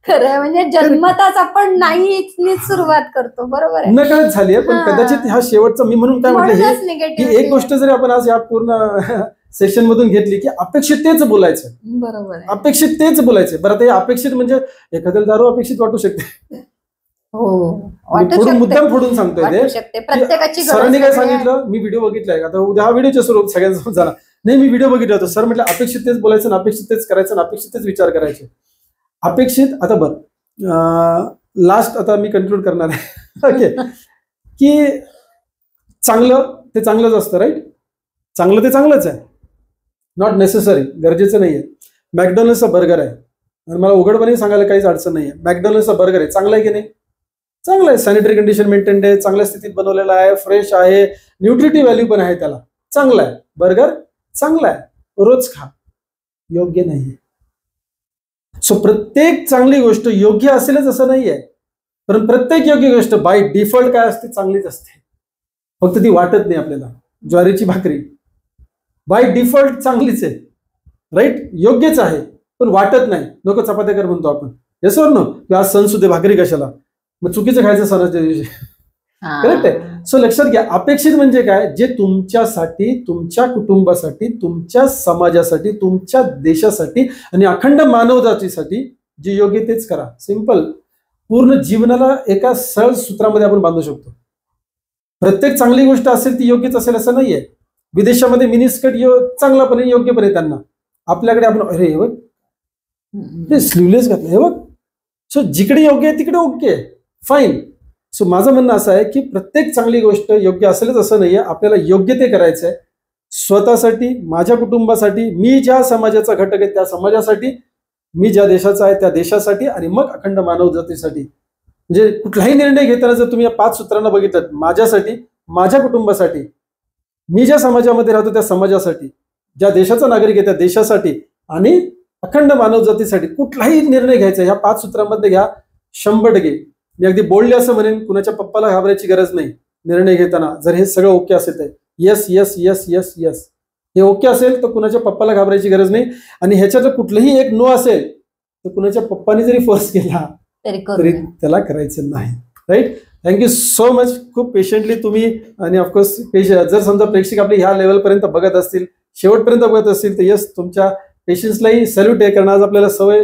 खरंय, म्हणजे जन्मताच आपण नाहीच सुरुवात करतो. बरोबर आहे, नकळत झाली आहे. पण कदाचित हा शेवटचा, मी म्हणून काय म्हटलं, ही एक गोष्ट जरी आपण आज या पूर्ण सेशन मधून घेतली की अपेक्षित तेच बोलायचं. बरोबर, अपेक्षित तेच बोलायचं. बरं, ते अपेक्षित म्हणजे एखाद्याला दारू अपेक्षित वाटू शकते. मुद्दाम फोडून सांगतोय ते. सरांनी काय सांगितलं, मी व्हिडिओ बघितलाय, आता उद्या हा व्हिडिओच्या स्वरूप सगळ्यांसमोर झाला नाही, मी व्हिडिओ बघितला होता. सर म्हटलं अपेक्षित तेच बोलायचं ना, अपेक्षित तेच करायचं ना, अपेक्षित तेच विचार करायचे. अपेक्षित, आता बरं लास्ट, आता मी कन्क्लूड करणार आहे. ओके, की चांगलं ते चांगलंच असतं, राईट? चांगलं ते चांगलंच आहे, नॉट नेसेसरी, गरजेचं नाहीये. मॅकडॉनल्डचा बर्गर आहे, आणि मला उघडपणे सांगायला काहीच अडचण नाहीये. मॅकडॉनल्डचा बर्गर आहे, चांगला आहे की नाही? चांगलं आहे. सॅनिटरी कंडिशन मेंटेन्ड आहे, चांगल्या स्थितीत बनवलेला आहे, फ्रेश आहे, न्यूट्रिटिव्ह व्हॅल्यू पण आहे त्याला, चांगला आहे. बर्गर चांगला आहे, रोज खा, योग्य नाहीये. सो प्रत्येक चांगली गोष्ट योग्य असेलच असं नाहीये, पण प्रत्येक योग्य गोष्ट बाय डिफॉल्ट काय असते? चांगलीच असते, फक्त ती वाटत नाही आपल्याला. ज्वारीची भाकरी बाय डिफॉल्ट चांगलीच आहे, राईट? योग्यच आहे, पण वाटत नाही. नको चपात्या कर म्हणतो आपण, येस और नो? किंवा आज सण सुद्धा भाकरी कशाला, मग चुकीचं खायचं सणाच्या दिवशी. करेक्ट आहे. सो लक्षात घ्या, अपेक्षित म्हणजे काय? जे तुमच्यासाठी, तुमच्या कुटुंबासाठी, तुमच्या समाजासाठी, तुमच्या देशासाठी आणि अखंड मानवजातीसाठी जे योग्य तेच करा. सिंपल. पूर्ण जीवनाला एका सरळ सूत्रामध्ये आपण बांधू शकतो. प्रत्येक चांगली गोष्ट असेल ती योग्यच असेल असं नाहीये. विदेशामध्ये मिनिस्कर्ट चांगला पण योग्य पण आहे त्यांना. आपल्याकडे आपण अरे हे बघ स्लीवलेस घातलं, हे बघ. सो जिकडे योग्य आहे तिकडे ओके, फाईन. सो माझं म्हणणं असं आहे की प्रत्येक चांगली गोष्ट योग्य असेलच असं नाहीये. आपल्याला योग्य ते करायचं आहे, स्वतःसाठी, माझ्या कुटुंबासाठी, मी ज्या समाजाचा घटक आहे त्या समाजासाठी, मी ज्या देशाचा आहे त्या देशासाठी, आणि मग अखंड मानवजातीसाठी. म्हणजे कुठलाही निर्णय घेताना जर तुम्ही या 5 सूत्रांना बघितलं, माझ्यासाठी, माझ्या कुटुंबासाठी, मी ज्या समाजामध्ये राहतो त्या समाजासाठी, ज्या देशाचा नागरिक आहे त्या देशासाठी, आणि अखंड मानवजातीसाठी, कुठलाही निर्णय घ्यायचा ह्या 5 सूत्रांमध्ये घ्या, 100%. मी अगदी बोलले असं म्हणेन, कुणाच्या पप्पाला घाबरायची गरज नाही निर्णय घेताना. जर हे सगळं ओके असेल तर yes yes yes yes yes, हे ओके असेल तर कुणाच्या पप्पाला घाबरायची गरज नाही. आणि ह्याच्यात कुठलंही एक नो असेल तर कुणाच्या पप्पाने जरी फोर्स केला तरी त्याला करायचं नाही, राईट? Thank you so much. खूप पेशंटली तुम्ही, आणि ऑफकोर्स जर समजा प्रेक्षक आपले ह्या लेवलपर्यंत बघत असतील, शेवटपर्यंत बघत असतील, तर यस, तुमच्या पेशन्सलाही सॅल्यूट आहे, कारण आज आपल्याला सवय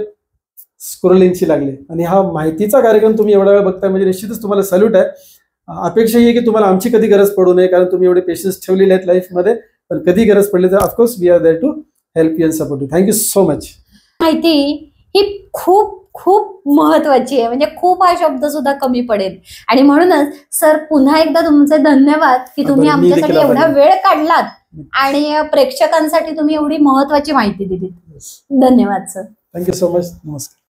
स्क्रोलिंगची लागली आणि हा माहितीचा कार्यक्रम तुम्ही एवढा वेळ बघताय म्हणजे निश्चितच तुम्हाला सॅल्यूट आहे. अपेक्षा ही आहे की तुम्हाला आमची कधी गरज पडू नये, कारण तुम्ही एवढे पेशन्स ठेवलेले आहेत लाईफमध्ये. पण कधी गरज पडली तर of course we are there to help you and support you. Thank you so much. माहिती ही खूप खूप महत्वाची आहे, म्हणजे खूप हा शब्द सुद्धा कमी पडेल. आणि म्हणूनच सर पुन्हा एकदा तुमचे धन्यवाद की तुम्ही आभारी. मी आमच्यासाठी देखील एवढा आभारी. वेळ काढलात आणि प्रेक्षकांसाठी तुम्ही एवढी महत्वाची माहिती दिली. धन्यवाद सर. Thank you so much. नमस्कार.